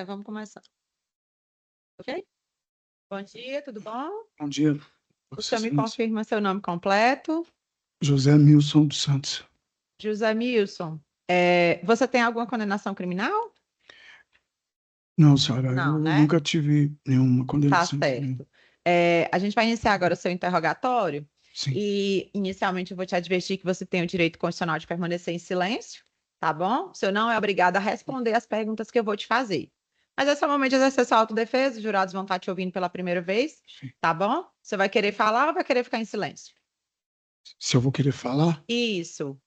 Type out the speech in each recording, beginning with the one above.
Vamos começar. Ok? Bom dia, tudo bom? Bom dia, O Vossa senhor me Excelência. confirma seu nome completo? José Milson dos Santos. José Milson. Você tem alguma condenação criminal? Não, senhora, eu Não, né? nunca tive nenhuma Tá condenação criminal. certo. A gente vai iniciar agora o seu interrogatório Sim, e, inicialmente, eu vou te advertir que você tem o direito constitucional de permanecer em silêncio, tá bom? O senhor não é obrigado a responder as perguntas que eu vou te fazer. Mas esse é o momento de exercer sua autodefesa, os jurados vão estar te ouvindo pela primeira vez, sim. tá bom? Você vai querer falar ou vai querer ficar em silêncio? Se eu vou querer falar, Isso.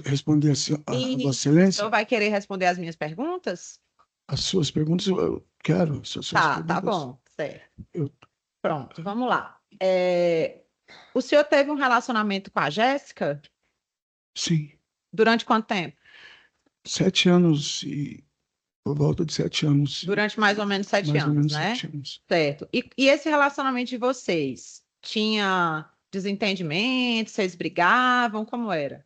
responder a Vossa Isso. O senhor Excelência, vai querer responder as minhas perguntas? as suas perguntas, eu quero, as suas Tá perguntas. bom, certo. Eu, Pronto, vamos lá. O senhor teve um relacionamento com a Jéssica? sim, Durante quanto tempo? 7 anos e por volta de 7 anos, Durante mais ou menos sete mais ou anos, menos né? 7 anos. Certo. E esse relacionamento de vocês tinha desentendimento? Vocês brigavam? Como era?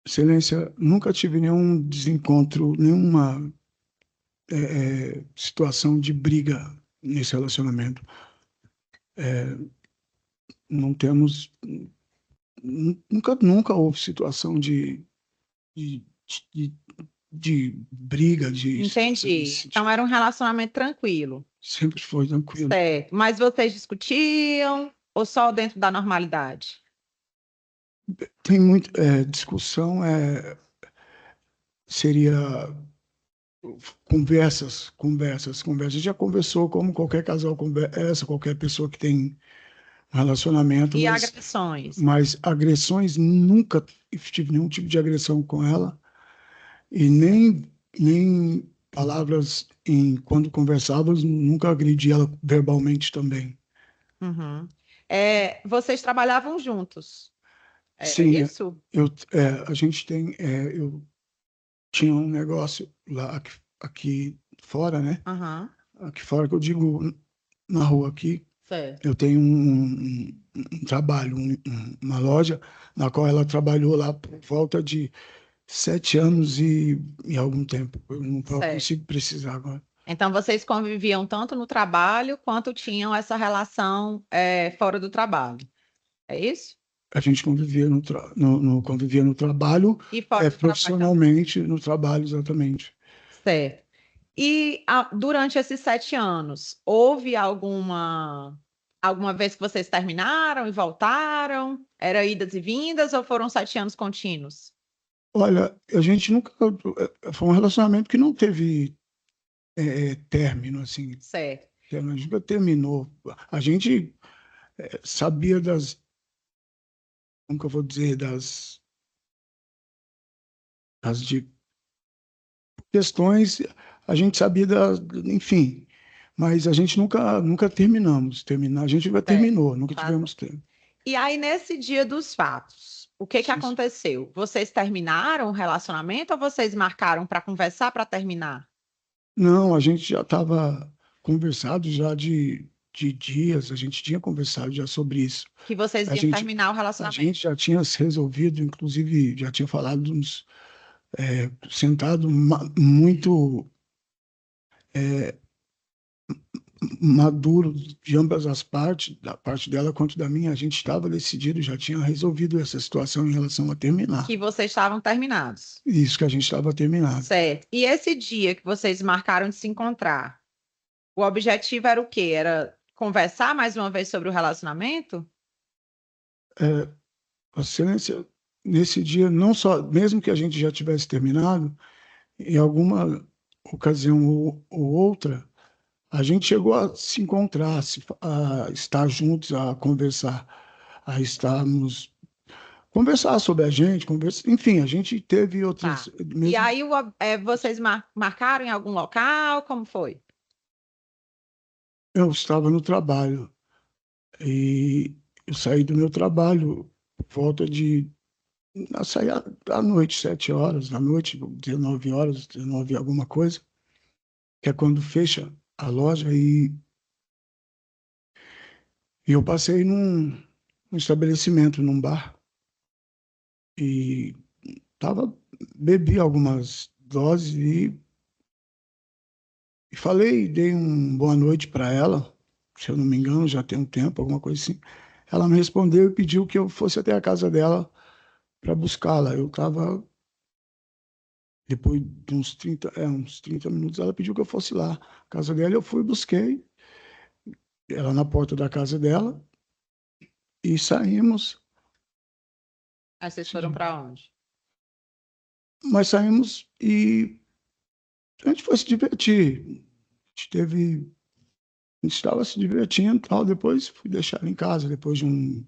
Excelência, nunca tive nenhum desencontro, nenhuma situação de briga nesse relacionamento. Não temos, nunca houve situação de, de, de briga, de situação nesse Entendi. Então sentido. era um relacionamento tranquilo. Sempre foi tranquilo. Certo. Mas vocês discutiam ou só dentro da normalidade? Tem muito discussão, seria conversas. A gente já conversou como qualquer casal conversa, qualquer pessoa que tem um relacionamento, E mas, agressões? mas agressões, nunca tive nenhum tipo de agressão com ela. E nem palavras quando conversávamos, nunca agredi ela verbalmente também. Uhum. Vocês trabalhavam juntos, é Sim, isso? a gente eu tinha um negócio lá aqui fora, né? Aham, Aqui fora que eu digo na rua aqui, certo. eu tenho um trabalho, uma loja na qual ela trabalhou lá por volta de 7 anos e algum tempo. Eu não Certo. consigo precisar agora. Então, vocês conviviam tanto no trabalho quanto tinham essa relação, fora do trabalho, é isso? A gente convivia convivia no trabalho, E fora do trabalho também. profissionalmente no trabalho, exatamente. Certo. E durante esses 7 anos, houve alguma vez que vocês terminaram e voltaram? Era idas e vindas ou foram 7 anos contínuos? Olha, a gente nunca. Foi um relacionamento que não teve término, assim. Certo. A gente nunca terminou. A gente sabia como que eu vou dizer, das questões, a gente sabia enfim, mas a gente nunca terminamos. A gente nunca Certo. terminou, nunca Tá bom. tivemos tempo. E aí, nesse dia dos fatos, o que que Sim, sim. aconteceu? Vocês terminaram o relacionamento ou vocês marcaram para conversar para terminar? Não, a gente já estava conversado já de dias, a gente tinha conversado já sobre isso. Que vocês A iam gente, terminar o a relacionamento? gente já tinha se resolvido, inclusive já tinha falado sentado muito maduro de ambas as partes, da parte dela quanto da minha. A gente estava decidido, já tinha resolvido essa situação em relação a terminar. Que vocês estavam terminados. Isso que a gente estava terminado. Certo. E esse dia que vocês marcaram de se encontrar, o objetivo era o quê? Era conversar mais uma vez sobre o relacionamento? É, Vossa Excelência, nesse dia, não só, mesmo que a gente já tivesse terminado, em alguma ocasião ou outra, a gente chegou a se encontrar, a estar juntos, a conversar, a estarmos conversar sobre a gente, enfim, a gente teve outras, Tá. E mesmo aí vocês marcaram em algum local? Como foi? eu estava no trabalho e eu saí do meu trabalho por volta eu saí à noite, 7 horas da noite, 19 horas, 19 alguma coisa, que é quando fecha a loja e eu passei num estabelecimento, num bar, e bebi algumas doses E falei, dei um boa noite para ela, se eu não me engano, já tem um tempo, alguma coisa assim. Ela me respondeu e pediu que eu fosse até a casa dela para buscá-la. Eu estava, depois de uns 30 minutos, ela pediu que eu fosse lá. A casa dela, eu fui, busquei ela na porta da casa dela e saímos. Aí vocês foram para onde? Mas saímos e a gente foi se divertir. A gente teve. A gente estava se divertindo e tal. Depois fui deixar ela em casa, depois de um,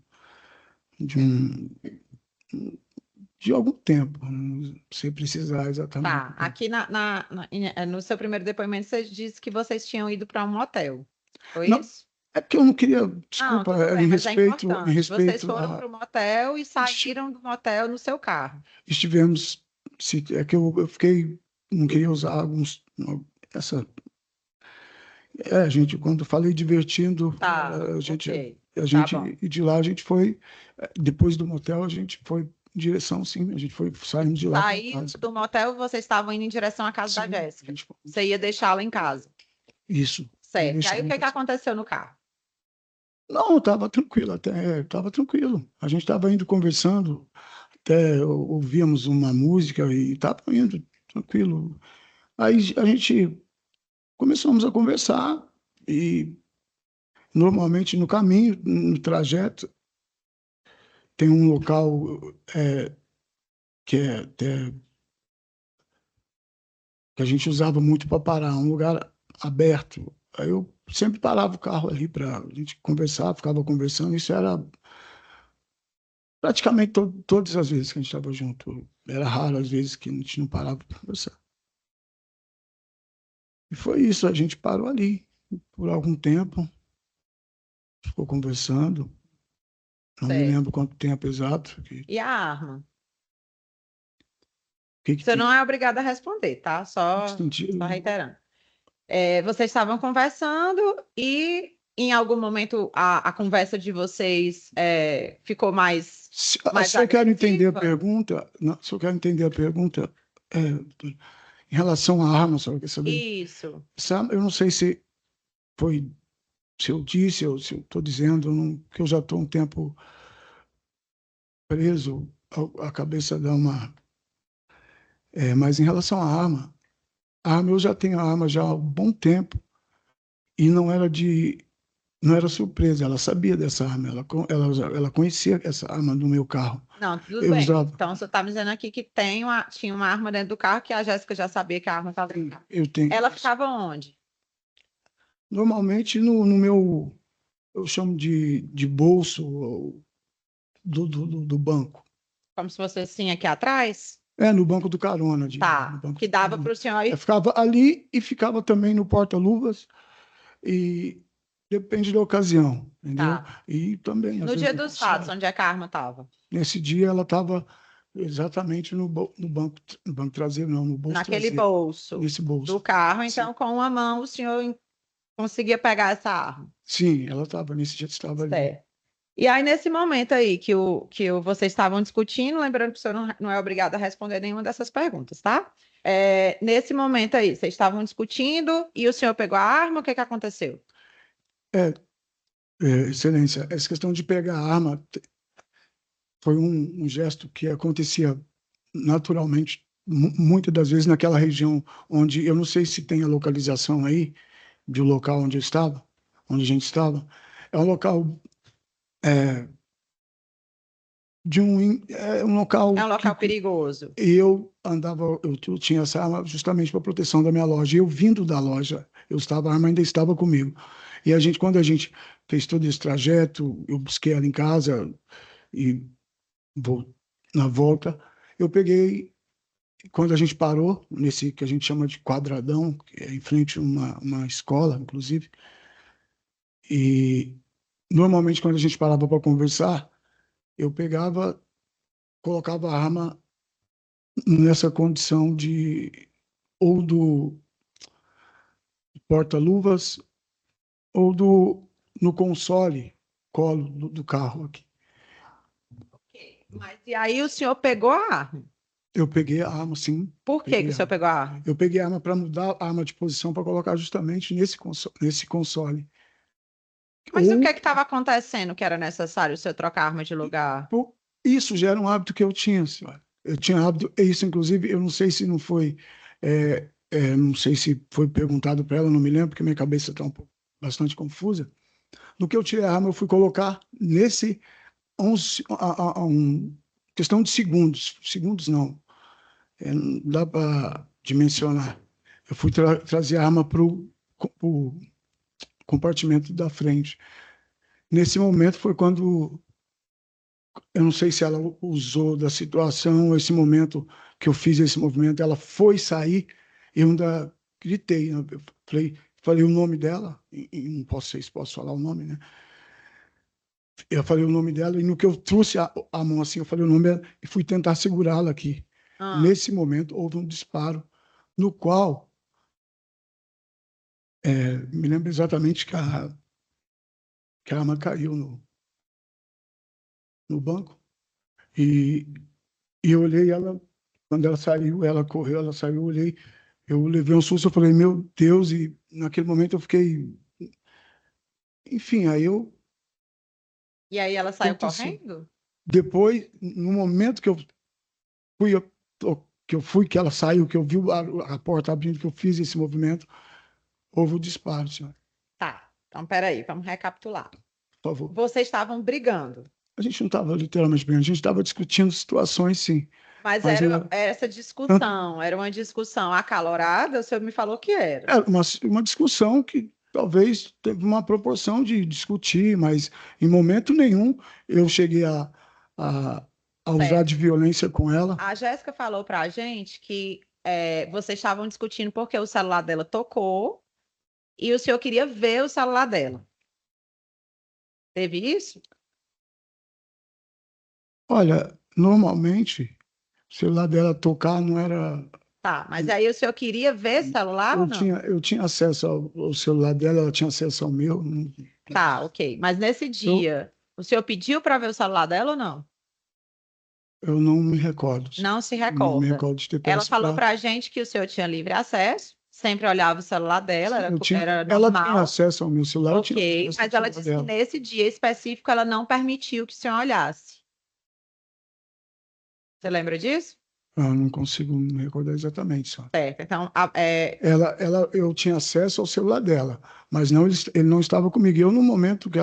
de algum tempo. Não sei precisar exatamente. Tá, aqui no seu primeiro depoimento você disse que vocês tinham ido para um motel. Foi Não, isso? é que eu não queria. Não, Desculpa, tudo bem, mas é em importante. Vocês respeito foram a. para o motel e esti- saíram do motel no seu carro. Estivemos. É que eu fiquei. Não queria usar alguns. Essa. A gente, quando falei divertindo, Tá, a gente, ok. a Tá bom. gente, e de lá a gente foi, depois do motel, a gente foi em direção, sim, a gente foi, saímos de lá para Saiu casa. do motel, vocês estavam indo em direção à casa da Sim, a Jéssica. gente foi. Você ia deixá-la em casa. Isso. E Certo. E aí o deixamos que que aconteceu no carro? Não, estava tranquilo, até estava tranquilo. A gente estava indo conversando, até ouvíamos uma música e estava indo tranquilo. Aí a gente começamos a conversar e normalmente no caminho, no trajeto, tem um local que que a gente usava muito para parar, um lugar aberto. Aí eu sempre parava o carro ali para a gente conversar, ficava conversando. Isso era praticamente todas as vezes que a gente estava junto. Era raro as vezes que a gente não parava para conversar. E foi isso, a gente parou ali por algum tempo, ficou conversando. Não me Certo. lembro quanto tempo exato. E a arma? Que Você tem não é obrigado a responder, tá? Só sentido. reiterando. Vocês estavam conversando e em algum momento a conversa de vocês ficou mais Se eu quero entender a agressiva? pergunta, não, se eu quero entender a pergunta, em relação à arma, só quer saber? Isso. Eu não sei se foi, se eu disse ou se eu estou dizendo, que eu já estou um tempo preso, a cabeça dá uma. Mas em relação à arma, eu já tenho a arma já há um bom tempo e não era surpresa, ela sabia dessa arma, ela conhecia essa arma no meu carro. Não, tudo Eu bem. usava, Então, você está me dizendo aqui que tinha uma arma dentro do carro que a Jéssica já sabia que a arma estava dentro do carro. eu tenho. Ela ficava onde? Normalmente no meu, eu chamo de bolso do banco. Como se fosse assim aqui atrás? No banco do carona, no Tá. banco Que do dava carona. para o senhor ir. Ficava ali e ficava também no porta-luvas e depende da ocasião, entendeu? Tá. E também, às No vezes, dia dos fatos, onde é que a arma estava? nesse dia ela estava exatamente no banco traseiro, não, no bolso Naquele traseiro, bolso nesse do bolso. carro. Sim, Então, com uma mão, o senhor conseguia pegar essa arma. sim, ela estava, nesse dia estava ali. Certo. E aí, nesse momento aí vocês estavam discutindo, lembrando que o senhor não é obrigado a responder nenhuma dessas perguntas, tá? Nesse momento aí, vocês estavam discutindo e o senhor pegou a arma, o que que aconteceu? É, Excelência, essa questão de pegar a arma foi um gesto que acontecia naturalmente, muitas das vezes naquela região onde, eu não sei se tem a localização aí, do local onde eu estava, onde a gente estava, é um local é, é um É um local local perigoso. eu andava, eu tinha essa arma justamente para proteção da minha loja. Eu vindo da loja, a arma ainda estava comigo. E quando a gente fez todo esse trajeto, eu busquei ela em casa e vou, na volta, eu peguei, quando a gente parou, nesse que a gente chama de quadradão, que é em frente a uma escola, inclusive, e normalmente quando a gente parava para conversar, eu pegava, colocava a arma nessa condição de ou do porta-luvas ou no console, colo do carro aqui. Mas e aí o senhor pegou a arma? Eu peguei a arma, sim. Por que Peguei que o a senhor arma. pegou a arma? Eu peguei a arma para mudar a arma de posição para colocar justamente nesse console. Mas o que é Ou que estava acontecendo que era necessário o senhor trocar a arma de lugar? Pô, isso já era um hábito que eu tinha, senhora. Eu tinha hábito, isso inclusive, eu não sei se não foi, não sei se foi perguntado para ela, não me lembro, porque minha cabeça está bastante confusa. No que eu tirei a arma, eu fui colocar nesse, questão de segundos não, não dá para dimensionar. Eu fui trazer a arma para o compartimento da frente. Nesse momento foi quando eu não sei se ela usou da situação, esse momento que eu fiz esse movimento, ela foi sair, eu ainda gritei, né? Eu falei o nome dela, e não posso sei se posso falar o nome, né? Eu falei o nome dela, e no que eu trouxe a mão assim, eu falei o nome dela, e fui tentar segurá-la aqui. Ah, Nesse momento, houve um disparo, no qual, me lembro exatamente que a arma caiu no banco, e, e eu olhei ela, quando ela saiu, ela correu, ela saiu, eu olhei. Eu levei um susto, eu falei, meu Deus, e naquele momento eu fiquei. Enfim, aí eu. e aí ela saiu Aconteceu. correndo? Depois, no momento que eu fui, que ela saiu, que eu vi a porta abrindo, que eu fiz esse movimento, houve o disparo, senhor. Tá, então peraí, vamos recapitular. Por favor. Vocês estavam brigando, A gente não estava literalmente brigando, a gente estava discutindo situações, sim. mas Mas era era, essa tanto, discussão, era uma discussão acalorada, o senhor me falou que era. era uma discussão que talvez teve uma proporção de discutir, mas em momento nenhum eu cheguei a, a usar de Certo. violência com ela. A Jéssica falou pra gente que vocês estavam discutindo porque o celular dela tocou e o senhor queria ver o celular dela. Teve isso? Olha, normalmente, o celular dela tocar não era. Tá, mas aí o senhor queria ver celular ou não? Eu tinha acesso ao celular dela, ela tinha acesso ao meu. Tá, ok. Mas nesse Eu, dia, o senhor pediu para ver o celular dela ou não? eu não me recordo. Não se Não me recorda. recordo de ter Ela peço falou para. para a gente que o senhor tinha livre acesso, sempre olhava o celular dela, Eu tinha, era ela tinha normal, acesso ao meu celular, eu tinha ok, acesso ao mas ela celular disse que dela. nesse dia específico ela não permitiu que o senhor olhasse. Você lembra disso? Eu não consigo me recordar exatamente, só. Certo. Então, Eu tinha acesso ao celular dela, mas não, ele não estava comigo. Eu, no momento que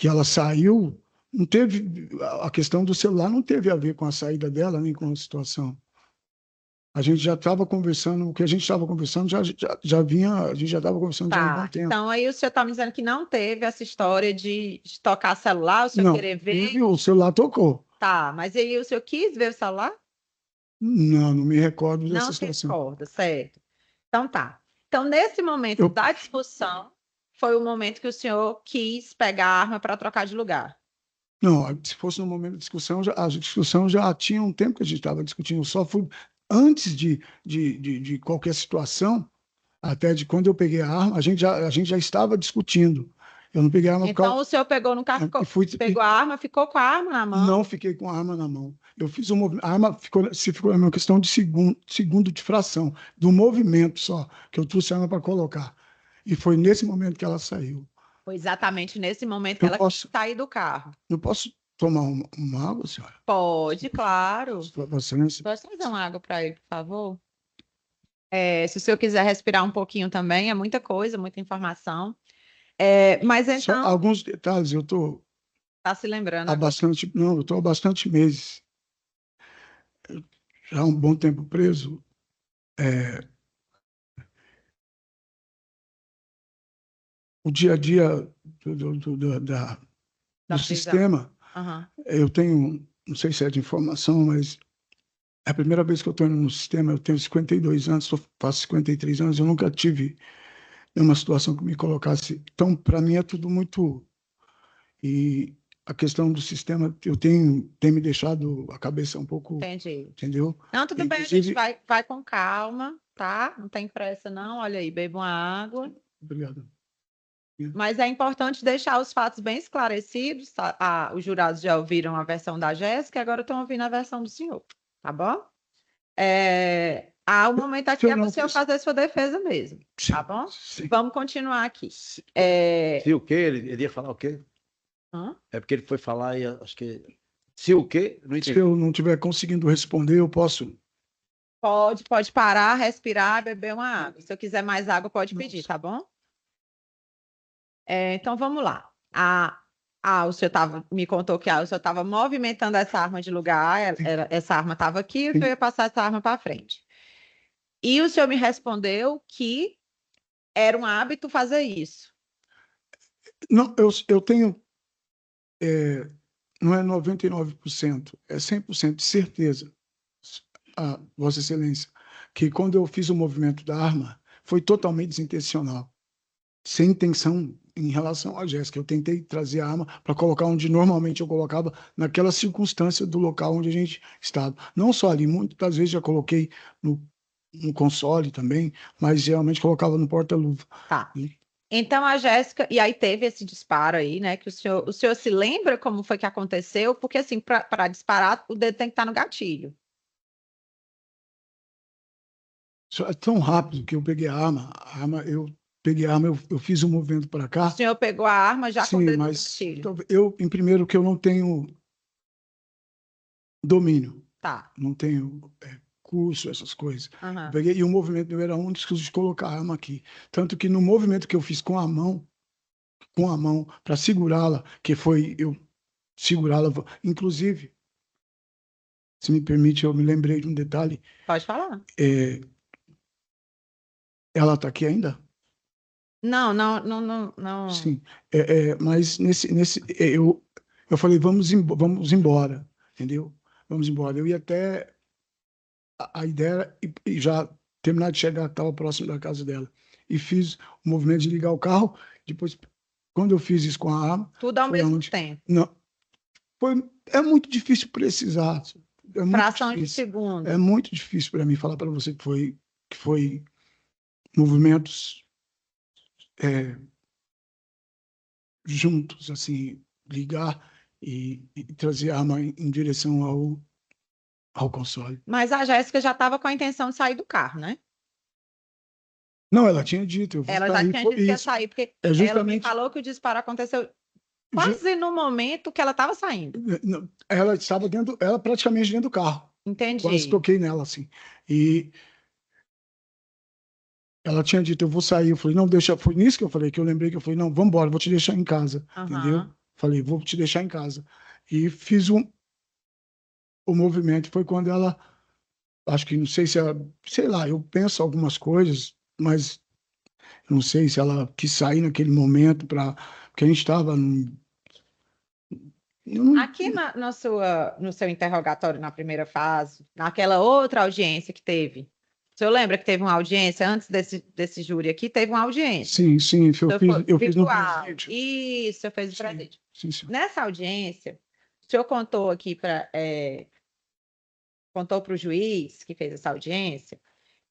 ela saiu, não teve a questão do celular não teve a ver com a saída dela nem com a situação. A gente já estava conversando, o que a gente estava conversando já vinha, a gente já estava conversando já há um bom tá. tempo. Então, aí o senhor está me dizendo que não teve essa história de tocar celular, o senhor Não, querer ver. teve, o celular tocou. Tá, mas aí o senhor quis ver o celular? Não, não me recordo Não dessa se situação. recorda, certo. Então tá. Então, nesse momento Eu, da discussão, foi o momento que o senhor quis pegar a arma para trocar de lugar. não, se fosse no momento da discussão, a discussão já tinha um tempo que a gente estava discutindo. Eu só fui, antes de qualquer situação, até de quando eu peguei a arma, a gente já estava discutindo. Eu não peguei a arma por Então, causa. o senhor pegou no carro, E fui, pegou a arma, ficou com a arma na mão. não fiquei com a arma na mão. Eu fiz um movimento. A arma ficou uma questão de segundo de fração, do movimento só, que eu trouxe a arma para colocar. E foi nesse momento que ela saiu. Foi exatamente nesse momento que Eu ela quis posso, sair do carro. eu posso tomar uma água, senhora? Pode, claro. Você, Pode trazer uma água para ele, por favor? Se o senhor quiser respirar um pouquinho também, é muita coisa, muita informação. Mas só então, alguns detalhes. Eu estou tá se lembrando há agora. bastante, não, eu estou há bastante meses, já há um bom tempo preso. É, o dia a dia do Da prisão. sistema, Aham. eu tenho, não sei se é de informação, mas é a primeira vez que eu estou no sistema. Eu tenho 52 anos, faço 53 anos, eu nunca tive nenhuma situação que me colocasse. Então, para mim, é tudo muito. E a questão do sistema, tem me deixado a cabeça um pouco, Entendi. entendeu? Não, tudo bem, a gente Inclusive, vai com calma, tá? Não tem pressa, não. Olha aí, beba uma água. obrigado. Mas é importante deixar os fatos bem esclarecidos, tá? Os jurados já ouviram a versão da Jéssica, agora estão ouvindo a versão do senhor. tá bom? O momento aqui é para o senhor fazer sua defesa mesmo, tá bom? Sim. Vamos continuar aqui. Se o quê? Ele ia falar o quê? É porque ele foi falar e acho que... Se o quê? Não entendi. Se eu não estiver conseguindo responder, eu posso... Pode parar, respirar, beber uma água. Se eu quiser mais água, pode pedir, tá bom? Então, vamos lá. O senhor me contou que o senhor estava movimentando essa arma de lugar, essa arma estava aqui, o senhor ia passar essa arma para frente. E o senhor me respondeu que era um hábito fazer isso. Não, eu tenho... não é 99%, é 100% de certeza, Vossa Excelência, que quando eu fiz o movimento da arma, foi totalmente desintencional, sem intenção em relação à Jéssica. Eu tentei trazer a arma para colocar onde normalmente eu colocava, naquela circunstância do local onde a gente estava. Não só ali, muitas vezes já coloquei no console também, mas geralmente colocava no porta-luva. Tá. Então a Jéssica, e aí teve esse disparo aí, né? Que o senhor se lembra como foi que aconteceu? Porque assim, para disparar, o dedo tem que estar no gatilho. É tão rápido que eu peguei eu peguei a arma, eu fiz um movimento para cá. O senhor pegou a arma já com o dedo no gatilho? Em primeiro, que eu não tenho domínio. Tá. Não tenho curso, essas coisas. Uhum. Peguei, e o movimento meu era único de colocar a arma aqui. Tanto que no movimento que eu fiz com a mão para segurá-la, que foi eu segurá-la, inclusive, se me permite, eu me lembrei de um detalhe. Pode falar. Ela está aqui ainda? Não. Sim, mas eu falei, vamos embora, entendeu? Vamos embora. Eu ia até... A ideia era e já terminar de chegar, estava próximo da casa dela. E fiz o movimento de ligar o carro. Depois, quando eu fiz isso com a arma... Tudo ao mesmo tempo? Não. É muito difícil precisar. Fração de segundo. É muito difícil para mim falar para você que foi movimentos juntos, assim, ligar e trazer a arma em direção ao console. Mas a Jéssica já estava com a intenção de sair do carro, né? Não, ela tinha dito. Ela já tinha dito que ia sair, porque ela me falou que o disparo aconteceu quase no momento que ela estava saindo. Ela estava praticamente dentro do carro. Entendi. Quase toquei nela, assim. E ela tinha dito, eu vou sair. Eu falei, não, deixa. Foi nisso que eu falei, que eu lembrei que eu falei, não, vamos embora, vou te deixar em casa. Entendeu? Falei, vou te deixar em casa. E fiz o movimento. Foi quando ela, acho que, não sei se ela, sei lá, eu penso algumas coisas, mas não sei se ela quis sair naquele momento, porque a gente estava aqui no seu interrogatório na primeira fase, naquela outra audiência que teve, o senhor lembra que teve uma audiência antes desse júri aqui? Teve uma audiência. Sim, eu fiz no presídio. Isso, eu fiz no presídio. Sim. Nessa audiência, o senhor contou aqui contou para o juiz que fez essa audiência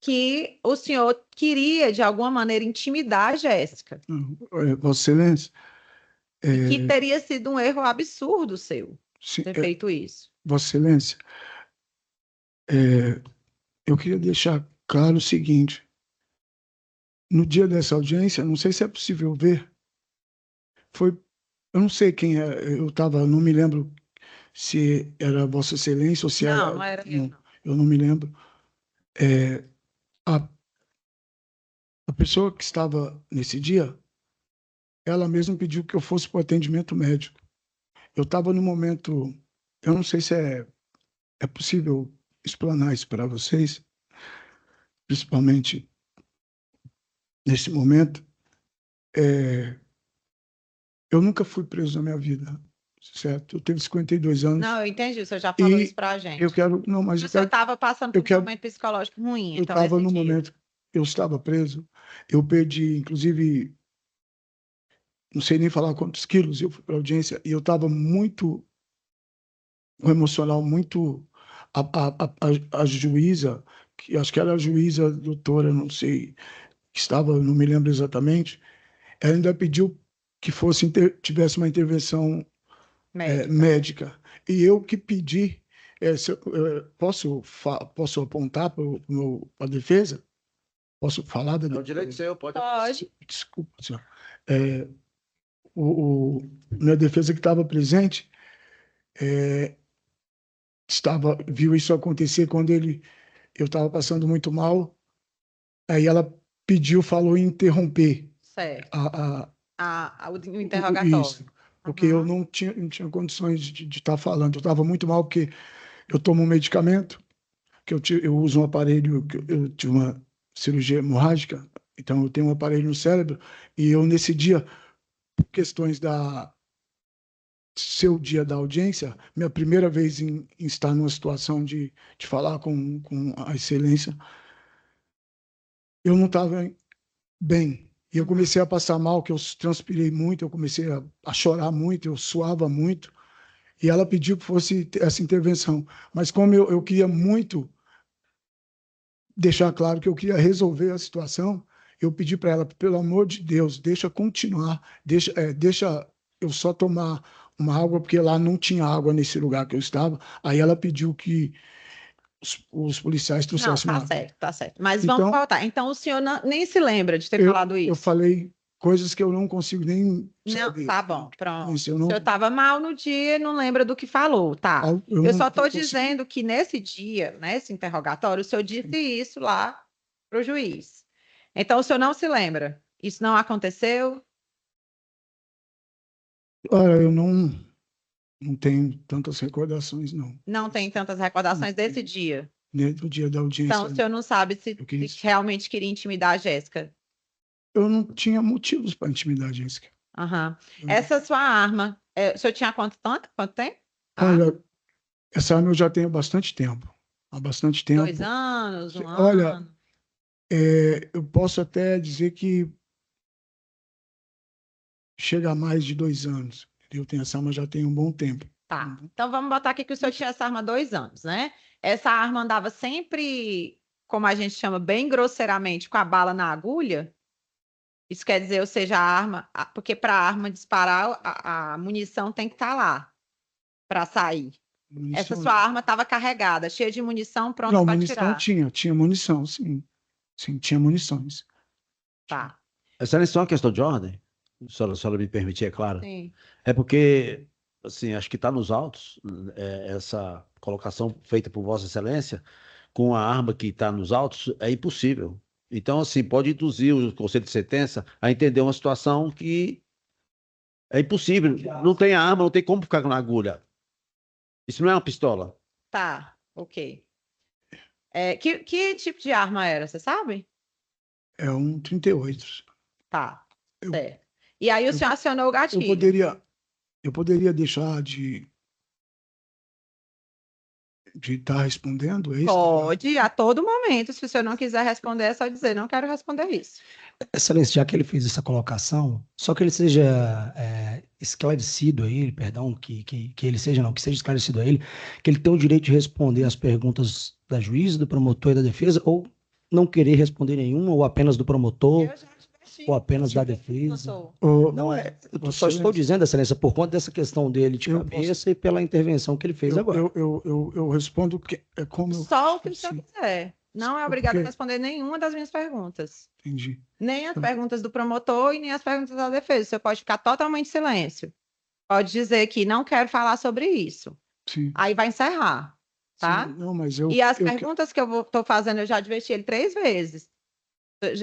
que o senhor queria, de alguma maneira, intimidar a Jéssica. Vossa Excelência... que teria sido um erro absurdo seu ter feito isso. Vossa Excelência, eu queria deixar claro o seguinte. No dia dessa audiência, não sei se é possível ver, eu não sei quem é, não me lembro se era Vossa Excelência ou se era... Não era eu, não. Eu não me lembro. A pessoa que estava nesse dia, ela mesma pediu que eu fosse para o atendimento médico. Eu estava no momento... Eu não sei se é possível explanar isso para vocês, principalmente nesse momento. Eu nunca fui preso na minha vida, certo? Eu tenho 52 anos. Não, eu entendi, o senhor já falou isso para a gente. Eu quero... Não, mas o senhor estava passando por um momento psicológico ruim. Eu estava no momento... Eu estava preso. Eu perdi, inclusive... Não sei nem falar quantos quilos. Eu fui para a audiência e eu estava muito... Um emocional muito... A juíza, que acho que era a juíza, doutora, não sei, que estava, não me lembro exatamente, ela ainda pediu que tivesse uma intervenção médica. E eu que pedi, posso apontar para a defesa? Posso falar da É o direito seu, pode. Desculpa, senhor. Minha defesa que estava presente viu isso acontecer quando eu estava passando muito mal. Aí ela falou em interromper Certo. O interrogatório. Isso, porque eu Uhum. não tinha condições de estar falando. Eu estava muito mal porque eu tomo um medicamento, que eu uso um aparelho, que eu tive uma cirurgia hemorrágica, então eu tenho um aparelho no cérebro, e eu nesse dia, por questões seu dia da audiência, minha primeira vez em estar numa situação de falar com a excelência, eu não estava bem. E eu comecei a passar mal, que eu transpirei muito, eu comecei a chorar muito, eu suava muito. E ela pediu que fosse essa intervenção. Mas como eu queria muito deixar claro que eu queria resolver a situação, eu pedi para ela, pelo amor de Deus, deixa continuar, deixa eu só tomar uma água, porque lá não tinha água nesse lugar que eu estava. Aí ela pediu que os policiais Não, trouxessem uma água. tá certo. Mas Então, vamos voltar. Então, o senhor nem se lembra de ter falado isso? Eu falei coisas que eu não consigo nem Não, saber. tá bom, pronto. Isso, O senhor estava mal no dia e não lembra do que falou, tá? Eu só estou dizendo que nesse dia, nesse interrogatório, o senhor disse isso lá para o juiz. Então, o senhor não se lembra? Isso não aconteceu? Olha, eu não tenho tantas recordações, não. Não tem tantas recordações desse dia? Do dia da audiência. Então, o senhor não sabe se realmente queria intimidar a Jéssica? Eu não tinha motivos para intimidar a Jéssica. Uhum. Essa sua arma, o senhor tinha quanto tempo? Olha, essa arma eu já tenho há bastante tempo. Há bastante tempo. 2 anos, 1 Olha, ano? eu posso até dizer que chega a mais de 2 anos. Eu tenho essa arma já tem um bom tempo. Tá. Então vamos botar aqui que o senhor tinha essa arma há 2 anos, né? Essa arma andava sempre, como a gente chama bem grosseiramente, com a bala na agulha? Isso quer dizer, ou seja, a arma, porque para a arma disparar, a munição tem que estar lá para sair. Munição, essa sua arma estava carregada, cheia de munição, pronta para tirar. Tinha munição, sim. Sim, tinha munições. Tá. Essa não é só uma questão de ordem? Se a senhora me permitir, é claro. Sim. É porque, assim, acho que está nos autos, essa colocação feita por Vossa Excelência, com a arma que está nos autos, é impossível. Então, assim, pode induzir o Conselho de Sentença a entender uma situação que é impossível. Não tem arma, não tem como ficar na agulha. Isso não é uma pistola. Tá, ok. Que tipo de arma era, você sabe? É um 38. Tá, certo. E aí o senhor acionou o gatilho. Eu poderia deixar de estar respondendo? É isso? Pode, a todo momento. Se o senhor não quiser responder, é só dizer, não quero responder isso. Excelência, já que ele fez essa colocação, só que ele seja esclarecido a ele, perdão, que ele seja, não, que seja esclarecido a ele, que ele tem o direito de responder as perguntas da juíza, do promotor e da defesa, ou não querer responder nenhuma, ou apenas do promotor, ou apenas da defesa. Não, eu só estou dizendo, Excelência, por conta dessa questão dele de cabeça e pela intervenção que ele fez agora. Eu respondo que é como... Só o que o senhor quiser. Não é obrigado a responder nenhuma das minhas perguntas. Entendi. Nem as perguntas do promotor e nem as perguntas da defesa. Você pode ficar totalmente em silêncio. Pode dizer que não quero falar sobre isso. Sim. Aí vai encerrar, tá? Sim, não, mas e as perguntas que eu estou fazendo, eu já adverti ele 3 vezes.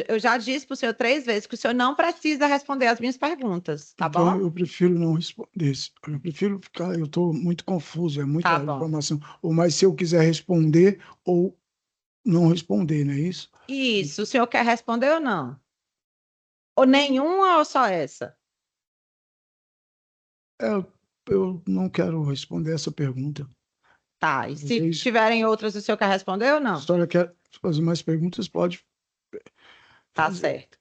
Eu já disse para o senhor 3 vezes que o senhor não precisa responder as minhas perguntas, tá então, bom? Eu prefiro não responder. Eu prefiro ficar... Eu estou muito confuso, é muita informação. Mas se eu quiser responder ou não responder, não é isso? Isso. O senhor quer responder ou não? Ou nenhuma ou só essa? Eu não quero responder essa pergunta. Tá. E se tiverem outras, o senhor quer responder ou não? A senhora quer fazer mais perguntas? Pode. Tá certo.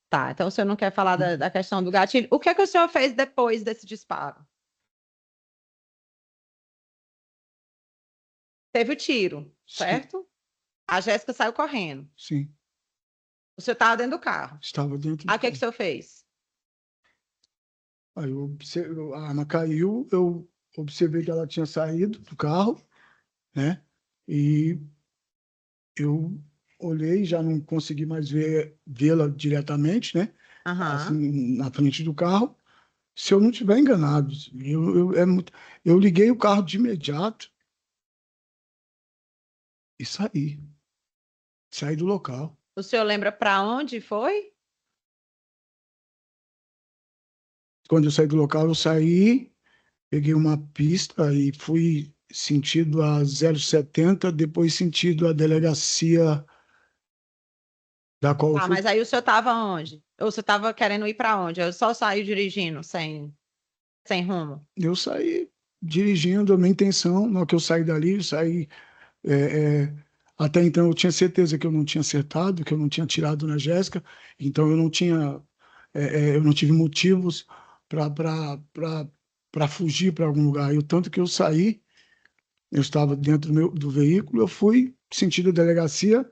Tá. Então, o senhor não quer falar da questão do gatilho. O que é que o senhor fez depois desse disparo? Teve o tiro, certo? A Jéssica saiu correndo. Sim. O senhor estava dentro do carro. Estava dentro do carro. Aí o que o senhor fez? Aí a arma caiu, eu observei que ela tinha saído do carro, né? E eu olhei, já não consegui mais vê-la diretamente, né? Aham. Assim, na frente do carro. Se eu não estiver enganado, eu liguei o carro de imediato e saí do local. O senhor lembra para onde foi? Quando eu saí do local, eu saí, peguei uma pista e fui sentido a 070, depois sentido a delegacia da qual eu Ah, fui. mas aí o senhor estava onde? Ou você estava querendo ir para onde? Eu só saiu dirigindo, sem rumo. Eu saí dirigindo a minha intenção, na hora que eu saí dali, eu saí. é, é, Até então eu tinha certeza que eu não tinha acertado, que eu não tinha tirado na Jéssica, então eu não tive motivos para fugir para algum lugar. E o tanto que eu saí, eu estava dentro do veículo, eu fui sentido a delegacia,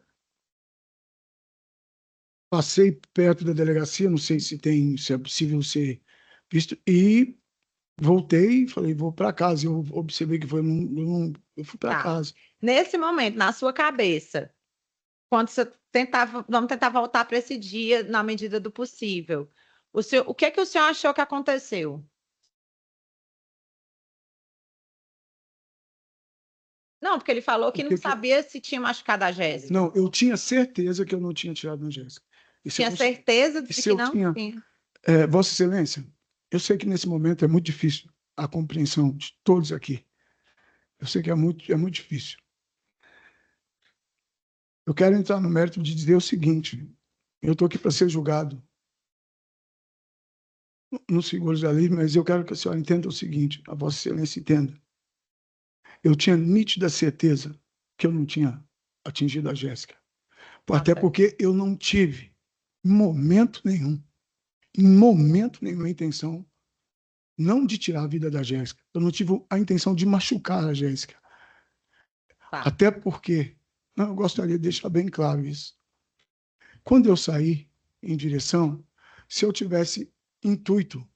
passei perto da delegacia, não sei se é possível ser visto, e voltei e falei, vou para casa. Eu observei que eu fui para Tá. casa. Nesse momento, na sua cabeça, quando você tentava, vamos tentar voltar para esse dia na medida do possível. O que é que o senhor achou que aconteceu? Não, porque ele falou que O não que que sabia se tinha machucado a Jéssica. Não, eu tinha certeza que eu não tinha tirado na Jéssica. E se eu, Tinha cons- certeza e de se que eu não tinha. tinha. Vossa Excelência, eu sei que nesse momento é muito difícil a compreensão de todos aqui. Eu sei que é muito difícil. Eu quero entrar no mérito de dizer o seguinte: eu estou aqui para ser julgado nos seguros da lei, mas eu quero que a senhora entenda o seguinte: a Vossa Excelência entenda. Eu tinha nítida certeza que eu não tinha atingido a Jéssica. Tá Até certo. porque eu não tive, em momento nenhum, a intenção não de tirar a vida da Jéssica. Eu não tive a intenção de machucar a Jéssica. Tá. Até porque, não, eu gostaria de deixar bem claro isso. Quando eu saí em direção, se eu tivesse intuito,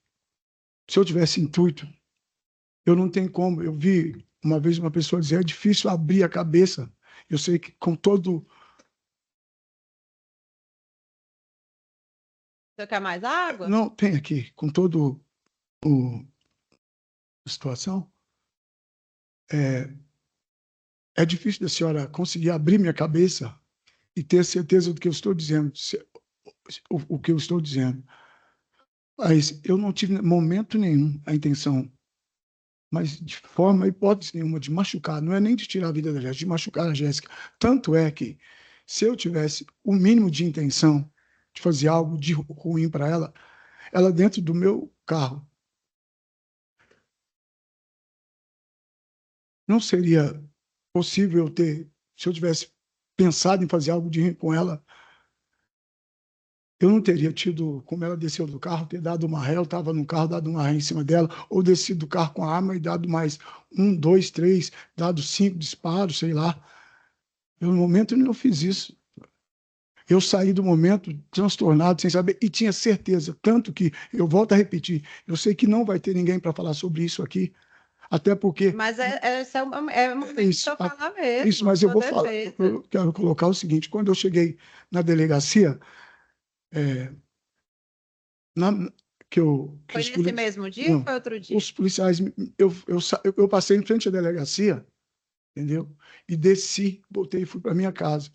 se eu tivesse intuito, eu não tenho como. Eu vi uma vez uma pessoa dizer, é difícil abrir a cabeça. Eu sei que com todo... Você quer mais água? Não, tem aqui, com todo o a situação, é, é difícil da senhora conseguir abrir minha cabeça e ter certeza do que eu estou dizendo, o que eu estou dizendo. Mas eu não tive momento nenhum a intenção, mas de forma, hipótese nenhuma, de machucar, não é nem de tirar a vida da Jéssica, de machucar a Jéssica. Tanto é que, se eu tivesse o mínimo de intenção de fazer algo de ruim para ela, ela dentro do meu carro, não seria possível eu ter, se eu tivesse pensado em fazer algo de ruim com ela, eu não teria tido, como ela desceu do carro, ter dado uma ré, eu estava no carro, dado uma ré em cima dela, ou descido do carro com a arma e dado mais 1, 2, 3, dado 5 disparos, sei lá. Eu, no momento, não fiz isso. Eu saí do momento transtornado, sem saber, e tinha certeza, tanto que, eu volto a repetir, eu sei que não vai ter ninguém para falar sobre isso aqui, até porque... Mas esse é o momento de Isso, eu falar mesmo. isso, mas eu Sua vou falar, defesa. eu quero colocar o seguinte, quando eu cheguei na delegacia, é, na, que Foi os nesse policiais... mesmo dia ou foi outro dia? Os policiais, eu passei em frente à delegacia, entendeu? E desci, voltei e fui para minha casa.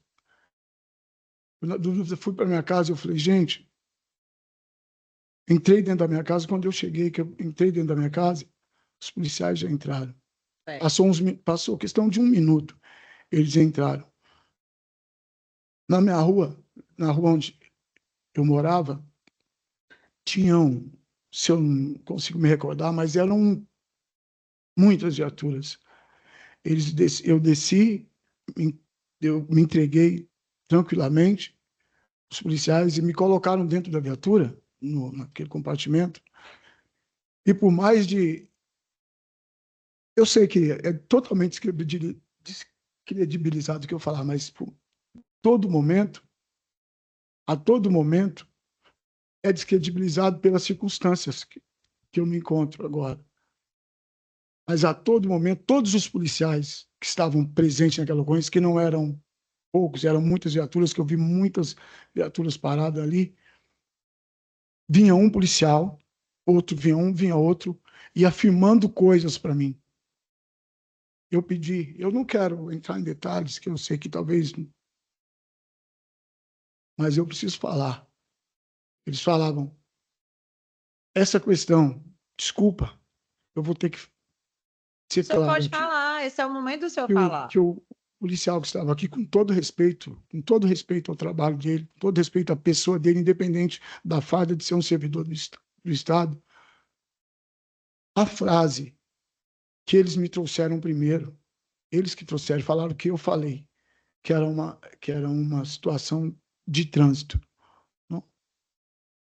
Na dúvida, fui para minha casa, eu falei, gente, entrei dentro da minha casa, quando eu cheguei, que eu entrei dentro da minha casa, os policiais já entraram. É. Passou questão de 1 minuto, eles entraram. Na minha rua, na rua onde eu morava, tinham, se eu não consigo me recordar, mas eram muitas viaturas. Eu desci, eu me entreguei tranquilamente, os policiais, e me colocaram dentro da viatura, naquele compartimento, e por mais de... Eu sei que é totalmente descredibilizado o que eu falar, mas por todo momento, a todo momento, é descredibilizado pelas circunstâncias que eu me encontro agora. Mas a todo momento, todos os policiais que estavam presentes naquela ocorrência, que não eram poucos, eram muitas viaturas, que eu vi muitas viaturas paradas ali, vinha um policial, outro vinha outro, e afirmando coisas para mim. Eu pedi, eu não quero entrar em detalhes, que eu sei que talvez... Mas eu preciso falar. Eles falavam, essa questão, desculpa, eu vou ter que ser O senhor claro pode aqui. falar, esse é o momento do senhor Que falar. o policial que estava aqui, com todo respeito ao trabalho dele, com todo respeito à pessoa dele, independente da farda de ser um servidor do Estado, a frase que eles me trouxeram primeiro, eles que trouxeram, falaram o que eu falei, que era uma situação de trânsito. Não?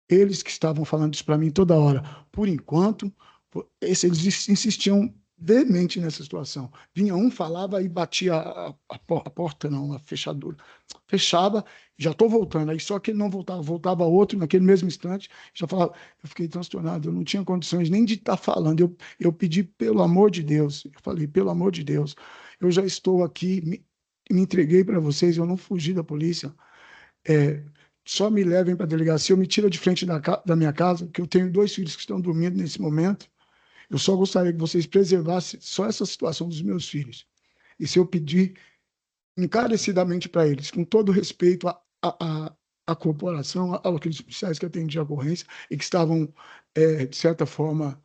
Eles que estavam falando isso para mim toda hora. Por enquanto, eles insistiam veemente nessa situação. Vinha um, falava e batia a porta, não, a fechadura. Fechava, já estou voltando. Aí só que ele não voltava, voltava outro naquele mesmo instante, já falava. Eu fiquei transtornado, eu não tinha condições nem de estar falando. Eu pedi, pelo amor de Deus, eu falei, pelo amor de Deus, eu já estou aqui, me entreguei para vocês, eu não fugi da polícia. Só me levem para a delegacia, eu me tiro de frente da minha casa, porque eu tenho 2 filhos que estão dormindo nesse momento. Eu só gostaria que vocês preservassem só essa situação dos meus filhos. E se eu pedir encarecidamente para eles, com todo respeito à corporação, àqueles policiais que atendiam a ocorrência e que estavam, de certa forma,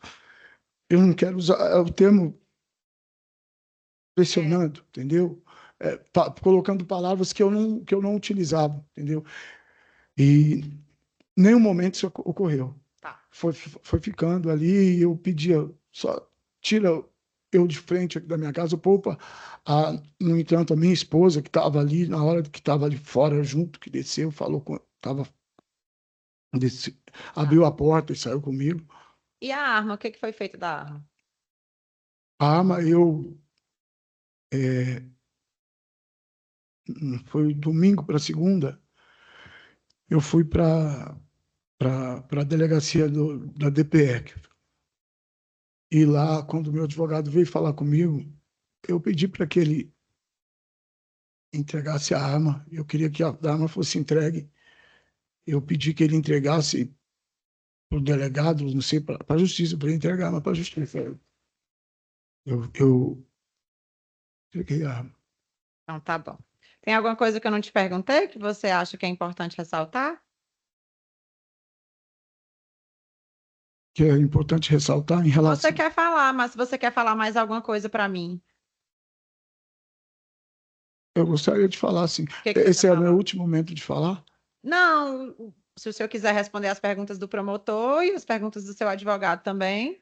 eu não quero usar o termo pressionando, entendeu? Colocando palavras que eu não utilizava, entendeu? E em nenhum momento isso ocorreu. Tá. Foi ficando ali e eu pedia, só tira eu de frente da minha casa, poupa, no entanto, a minha esposa, que estava ali, na hora que estava ali fora junto, que desceu, falou com, abriu a porta e saiu comigo. E a arma, o que foi feito da arma? A arma, foi domingo para segunda, eu fui para a delegacia da DPE. E lá, quando o meu advogado veio falar comigo, eu pedi para que ele entregasse a arma. Eu queria que a arma fosse entregue. Eu pedi que ele entregasse para o delegado, não sei, para a justiça, para entregar a arma para a justiça. Eu entreguei a arma. Então, tá bom. Tem alguma coisa que eu não te perguntei que você acha que é importante ressaltar? Que é importante ressaltar em relação... Você quer falar, mas se você quer falar mais alguma coisa para mim. Eu gostaria de falar, assim. Que Esse você é o quer meu falar? último momento de falar. Não, se o senhor quiser responder as perguntas do promotor e as perguntas do seu advogado também.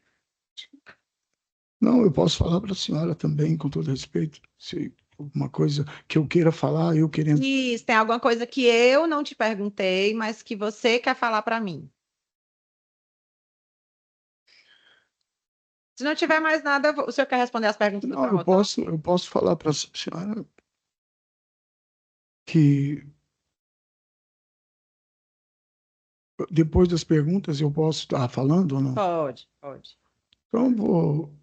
Não, eu posso falar para a senhora também, com todo respeito. Se alguma coisa que eu queira falar, eu querendo... Isso, tem alguma coisa que eu não te perguntei, mas que você quer falar para mim. Se não tiver mais nada, o senhor quer responder as perguntas do Não, promotor? eu posso falar para a senhora que depois das perguntas eu posso estar falando ou não? Pode. Então, vou...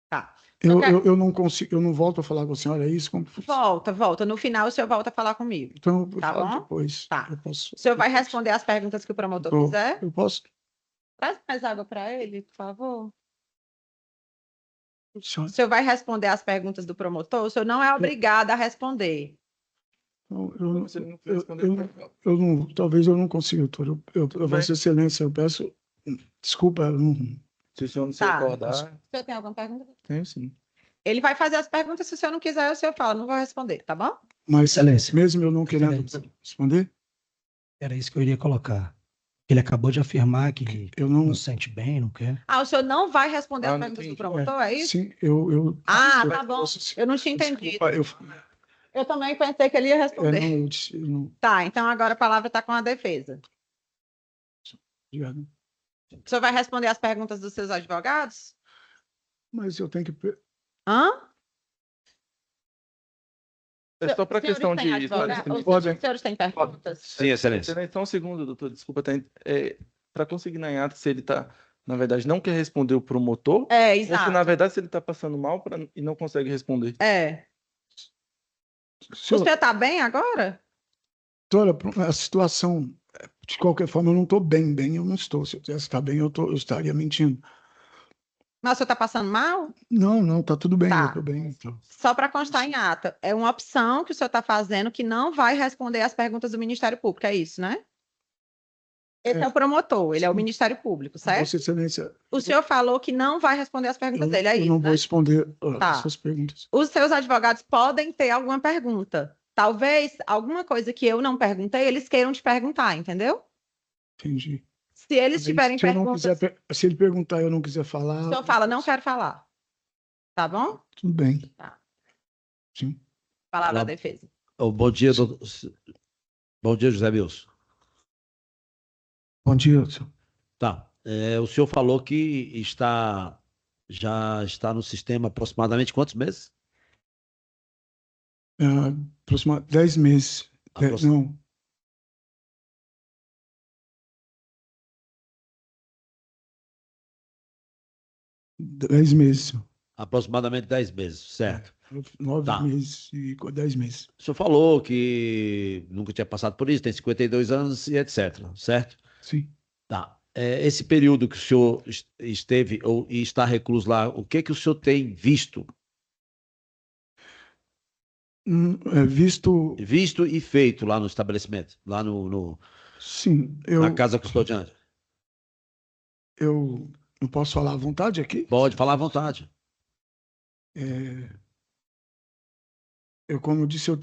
Tá. Eu não consigo, eu não volto a falar com a senhora, é isso? Volta. No final, o senhor volta a falar comigo. Então, eu Tá falo bom? depois. Tá. Eu posso... O senhor vai responder as perguntas que o promotor quiser? Eu posso... Traz mais água para ele, por favor. Senhora, O senhor vai responder as perguntas do promotor? O senhor não é obrigado a responder. talvez eu não consiga, doutor. Vossa Excelência, eu peço desculpa. Se o senhor não se Tá. recordar, O senhor tem alguma pergunta? tenho sim. Ele vai fazer as perguntas, se o senhor não quiser, o senhor fala, não vou responder, tá bom? Mas, Excelência. mesmo eu não querendo Excelência. responder, Era isso que eu iria colocar. Ele acabou de afirmar que eu não... não se sente bem, não quer. O senhor não vai responder as não perguntas do entendi. promotor, é isso? Sim, eu... Tá bom. Eu não tinha entendido. Desculpa, Eu também pensei que ele ia responder. eu não... Tá, então agora a palavra está com a defesa. O senhor vai responder as perguntas dos seus advogados? Mas eu tenho que... Hã? É só para Senhores questão têm de advogado? esclarecimento. Os senhores têm perguntas? Sim, excelência. Então, um segundo, doutor, desculpa, para conseguir na ata se ele está na verdade, não quer responder o promotor? É, Ou se, exato. na verdade, se ele está passando mal e não consegue responder? É. O Senhor, senhor está bem agora? doutora, a situação, de qualquer forma, eu não estou bem, eu não estou. Se eu tivesse estar bem, eu estaria mentindo. Mas o senhor está passando mal? Não, tá tudo bem, Tá. eu estou bem. Então. Só para constar em ata, é uma opção que o senhor está fazendo que não vai responder às perguntas do Ministério Público, é isso, né? Esse é o promotor, ele é o Sim. Ministério Público, certo? Vossa Excelência, O senhor falou que não vai responder às perguntas dele, é eu isso, não né? vou responder Tá. as suas perguntas. Os seus advogados podem ter alguma pergunta. Talvez alguma coisa que eu não perguntei, eles queiram te perguntar, entendeu? Entendi. Se eles tiverem Se eu não perguntas, quiser, se ele perguntar e eu não quiser o falar, senhor fala, não quero falar. Tá bom? tudo bem. Tá. Sim. Palavra Olá. da defesa. Bom dia, doutor. Bom dia, José Wilson. Bom dia, senhor. Tá. O senhor falou que já está no sistema aproximadamente quantos meses? Aproximadamente 10 meses. Não. Dez meses, senhor. Aproximadamente 10 meses, certo. 9 Tá. meses e 10 meses. O senhor falou que nunca tinha passado por isso, tem 52 anos e etc, certo? Sim. Tá. Esse período que o senhor esteve e está recluso lá, o que o senhor tem visto? Visto. Visto e feito lá no estabelecimento, lá Sim, na casa custodiante? Eu não posso falar à vontade aqui? Pode falar à vontade. Eu, como eu disse, eu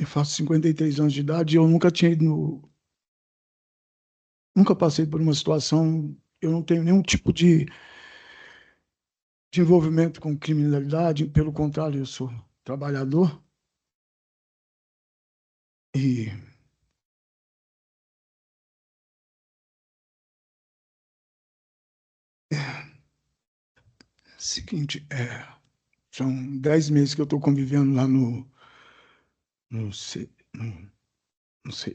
faço 53 anos de idade e eu nunca tinha ido nunca passei por uma situação, eu não tenho nenhum tipo de envolvimento com criminalidade, pelo contrário, eu sou trabalhador. E seguinte, são 10 meses que eu estou convivendo lá no não sei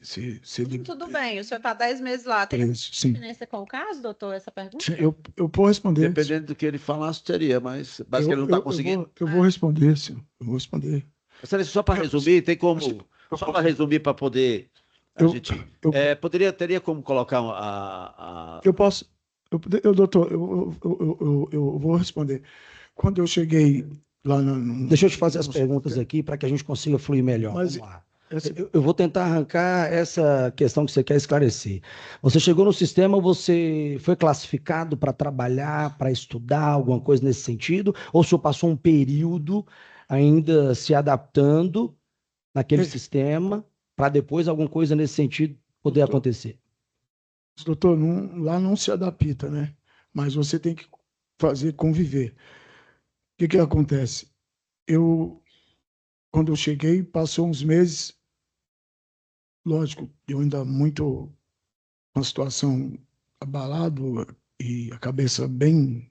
se Tudo bem, o senhor está 10 meses lá. Tem sim. experiência com o caso, doutor, essa pergunta? Eu vou responder. Dependendo do que ele falasse, teria, mas parece que ele não está conseguindo. Eu vou responder, senhor. Eu vou responder. Excelência, só para resumir, tem como. Só para resumir, para poder. Teria como colocar Eu posso. Doutor, eu vou responder. Quando eu cheguei lá no. Deixa eu te fazer as perguntas aqui para que a gente consiga fluir melhor. Mas, vamos lá. Eu vou tentar arrancar essa questão que você quer esclarecer. Você chegou no sistema, você foi classificado para trabalhar, para estudar, alguma coisa nesse sentido? Ou o senhor passou um período ainda se adaptando naquele sistema para depois alguma coisa nesse sentido poder acontecer? Doutor, lá não se adapta, né? Mas você tem que conviver. O que acontece? Quando eu cheguei, passou uns meses, lógico, eu ainda muito com a situação abalado e a cabeça bem...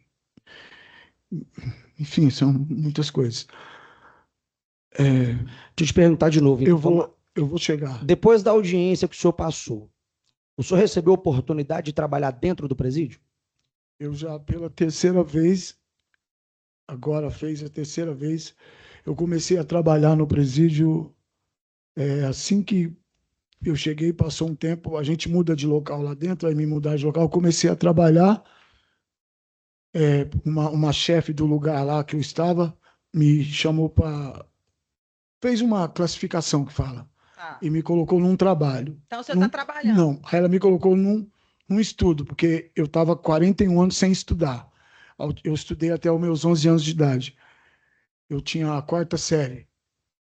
Enfim, são muitas coisas. Deixa eu te perguntar de novo. Então, eu vou chegar. Depois da audiência que o senhor passou, o senhor recebeu a oportunidade de trabalhar dentro do presídio? Eu já, pela terceira vez, agora fez a terceira vez, eu comecei a trabalhar no presídio assim que eu cheguei, passou um tempo, a gente muda de local lá dentro, aí me mudar de local, eu comecei a trabalhar, uma chefe do lugar lá que eu estava me chamou para... fez uma classificação que fala, e me colocou num trabalho. Então você está trabalhando? Não, aí ela me colocou num estudo, porque eu estava 41 anos sem estudar. Eu estudei até os meus 11 anos de idade. Eu tinha a 4ª série.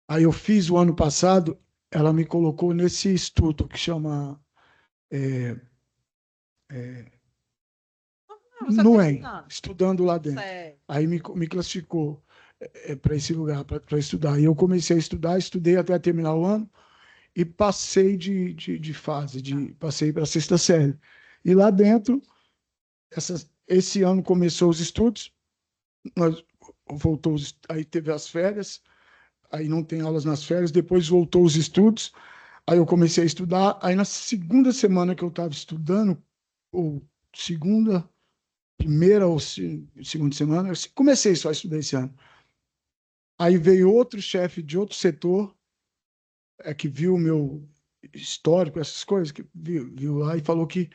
Aí eu fiz o ano passado, ela me colocou nesse estudo que chama NUEM, estudando lá dentro. Certo. Aí me classificou para esse lugar, para estudar. E eu comecei a estudar, estudei até terminar o ano e passei de fase, passei para a 6ª série. E lá dentro, esse ano começou os estudos, aí teve as férias, aí não tem aulas nas férias, depois voltou os estudos, aí eu comecei a estudar, aí na segunda semana que eu estava estudando, ou segunda, primeira ou segunda semana, comecei só a estudar esse ano. Aí veio outro chefe de outro setor, que viu o meu histórico, essas coisas, que viu lá e falou que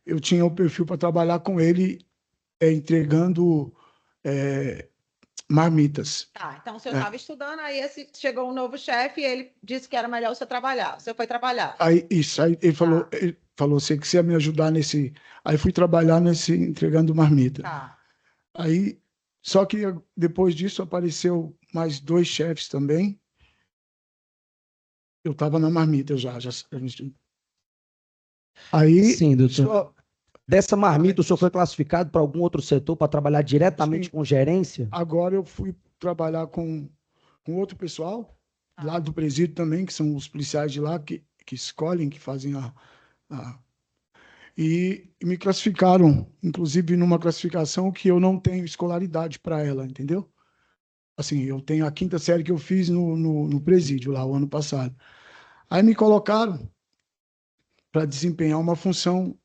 eu tinha o perfil para trabalhar com ele, entregando marmitas. Tá, então o senhor estava estudando, aí chegou um novo chefe e ele disse que era melhor você trabalhar. O senhor foi trabalhar. Aí ele falou assim, que você ia me ajudar nesse. Aí fui trabalhar nesse entregando marmita. Tá. Aí, só que depois disso apareceu mais 2 chefes também. Eu estava na marmita já. Aí, Sim, doutor. Dessa marmita, o senhor foi classificado para algum outro setor para trabalhar diretamente Sim. com gerência? Agora eu fui trabalhar com outro pessoal, lá do presídio também, que são os policiais de lá que escolhem, que fazem E me classificaram, inclusive numa classificação que eu não tenho escolaridade para ela, entendeu? Assim, eu tenho a 5ª série que eu fiz no presídio lá o ano passado. Aí me colocaram para desempenhar uma função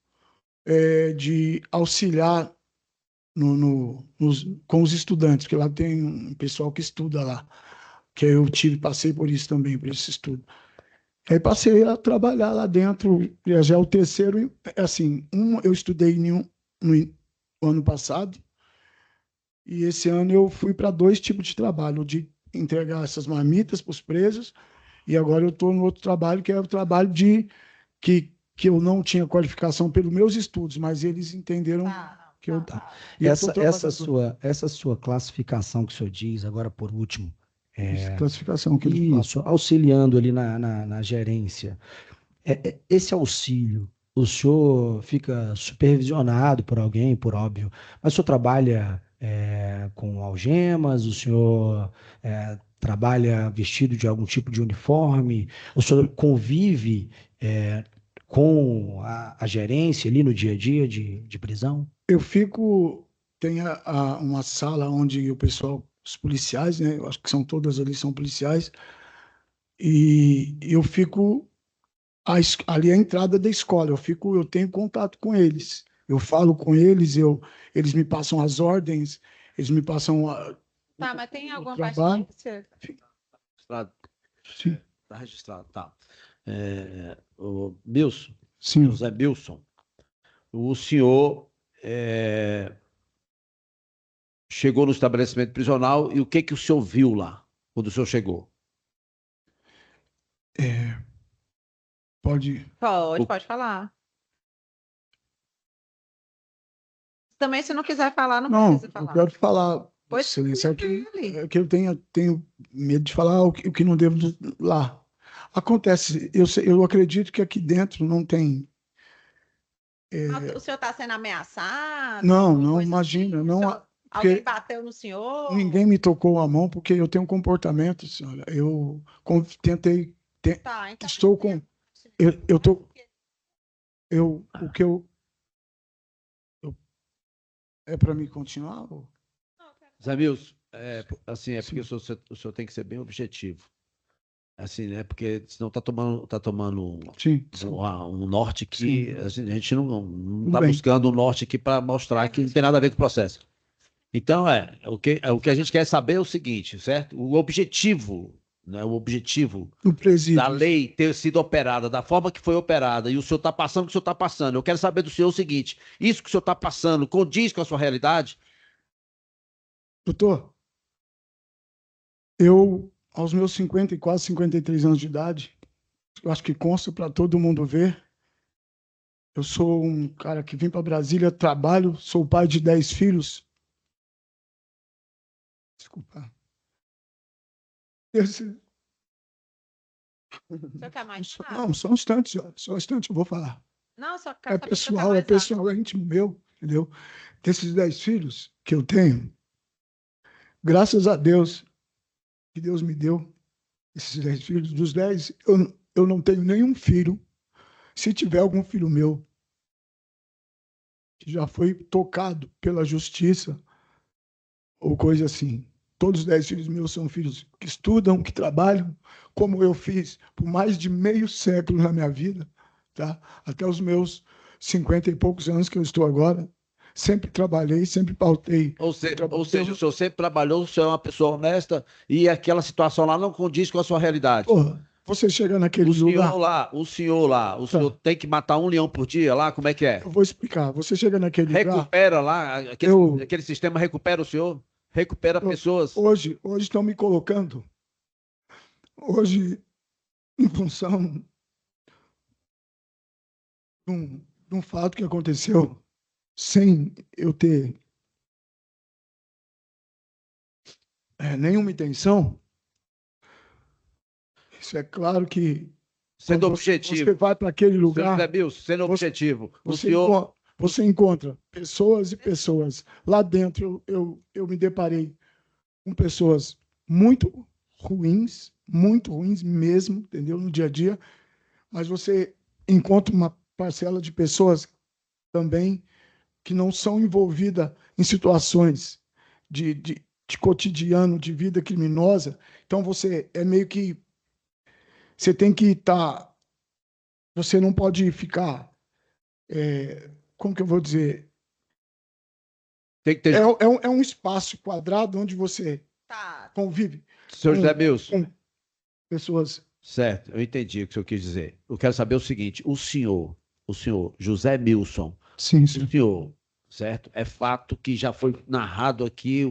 de auxiliar com os estudantes, porque lá tem um pessoal que estuda lá, que eu passei por isso também, por esse estudo. Aí passei a trabalhar lá dentro, já é o terceiro, assim, eu estudei no ano passado, e esse ano eu fui para 2 tipos de trabalho, de entregar essas marmitas para os presos, e agora eu estou no outro trabalho, que é o trabalho que eu não tinha qualificação pelos meus estudos, mas eles entenderam que eu... E Essa sua classificação que o senhor diz, agora por último, classificação que ele fala. isso, auxiliando ali na gerência. Esse auxílio, o senhor fica supervisionado por alguém, por óbvio, mas o senhor trabalha com algemas, o senhor trabalha vestido de algum tipo de uniforme, o senhor convive com a gerência ali no dia a dia de prisão? Eu tem uma sala onde o pessoal, os policiais, né, eu acho que são todas ali, são policiais, e eu fico ali à entrada da escola, eu tenho contato com eles, eu falo com eles, eles me passam as ordens, eles me passam Tá, mas tem alguma trabalho. Registrado. Sim. Está registrado, tá. O Bilson, Sim. José Bilson, o senhor chegou no estabelecimento prisional e o que o senhor viu lá, quando o senhor chegou? Pode falar. Também, se não quiser falar, não precisa falar. Eu quero falar, Pois excelência, que eu tenho medo de falar o que não devo lá. Acontece, eu acredito que aqui dentro não tem... O senhor está sendo ameaçado? Não, imagina, assim? não... Alguém bateu no senhor? Ninguém me tocou a mão, porque eu tenho um comportamento, senhora. Eu tentei... Tá, então... Estou com... O que eu... É para mim continuar? Ou... Zé Milson, assim, porque o senhor tem que ser bem objetivo. Assim, né? Porque senão tá tomando um norte que assim, a gente não está buscando um norte aqui para mostrar que não tem nada a ver com o processo. Então, o que a gente quer saber é o seguinte, certo? O objetivo, né? O objetivo da lei ter sido operada da forma que foi operada e o senhor está passando o que o senhor está passando. Eu quero saber do senhor o seguinte: isso que o senhor está passando condiz com a sua realidade? Doutor, aos meus 50 e quase 53 anos de idade, eu acho que consta para todo mundo ver, eu sou um cara que vim para Brasília, trabalho, sou pai de 10 filhos. Desculpa. Você quer mais? Não, só um instante, senhora. Só um instante, eu vou falar. Não, só quero saber pessoal, é íntimo meu, entendeu? Desses 10 filhos que eu tenho, graças a Deus, que Deus me deu, esses 10 filhos, dos 10, eu não tenho nenhum filho. Se tiver algum filho meu que já foi tocado pela justiça ou coisa assim, todos os 10 filhos meus são filhos que estudam, que trabalham, como eu fiz por mais de meio século na minha vida, tá? Até os meus 50 e poucos anos que eu estou agora, sempre trabalhei, sempre pautei. Ou seja, o senhor sempre trabalhou, o senhor é uma pessoa honesta e aquela situação lá não condiz com a sua realidade. Porra, você chega naquele lugar. O senhor tem que matar um leão por dia lá? Como é que é? Eu vou explicar. Você chega naquele lugar. Recupera lá, aquele sistema recupera o senhor? Recupera pessoas. Hoje estão me colocando. Hoje, em função de um fato que aconteceu sem eu ter nenhuma intenção, isso é claro que Sendo quando objetivo. você vai para aquele lugar, Sendo objetivo. você encontra pessoas e pessoas. Lá dentro eu me deparei com pessoas muito ruins mesmo, entendeu? No dia a dia, mas você encontra uma parcela de pessoas também que não são envolvidas em situações de cotidiano, de vida criminosa. Então você é meio que você tem que estar. Você não pode ficar. Como que eu vou dizer? Tem que ter. É um espaço quadrado onde você convive. Senhor José Milson. Com pessoas. Certo, eu entendi o que o senhor quis dizer. Eu quero saber o seguinte: o senhor José Milson, Sim. o senhor, certo? É fato que já foi narrado aqui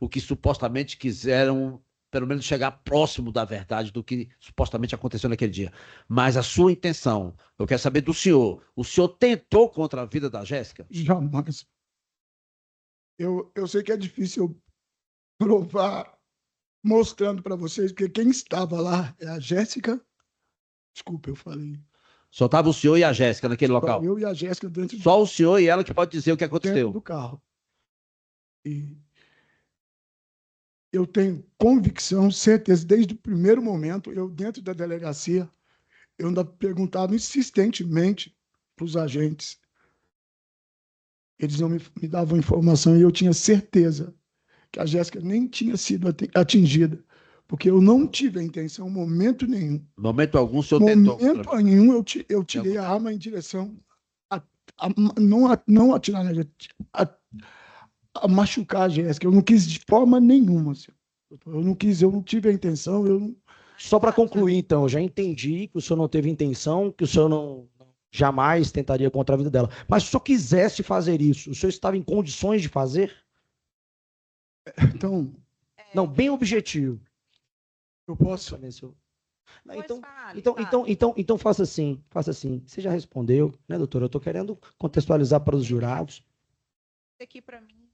o que supostamente quiseram, pelo menos, chegar próximo da verdade do que supostamente aconteceu naquele dia. Mas a sua intenção, eu quero saber do senhor. O senhor tentou contra a vida da Jéssica? Jamais. Eu sei que é difícil provar mostrando para vocês, porque quem estava lá é a Jéssica. Desculpa, eu falei. Só estava o senhor e a Jéssica naquele local? Eu e a Jéssica dentro Só o senhor e ela que pode dizer o que aconteceu. Dentro do carro. E eu tenho convicção, certeza, desde o primeiro momento, eu dentro da delegacia, eu ainda perguntava insistentemente para os agentes. Eles não me davam informação e eu tinha certeza que a Jéssica nem tinha sido atingida, porque eu não tive a intenção, momento nenhum. Momento algum, o senhor tentou. Momento nenhum, eu tirei a arma em direção não atirar na Jéssica, a machucar a Jéssica. Eu não quis de forma nenhuma. Senhor. Eu não tive a intenção. Só para concluir, então, eu já entendi que o senhor não teve intenção, que o senhor não jamais tentaria contra a vida dela. Mas se o senhor quisesse fazer isso, o senhor estava em condições de fazer? Então, não, bem objetivo. Eu posso. Então faça assim. Você já respondeu, né, doutora? Eu estou querendo contextualizar para os jurados. Aqui para mim,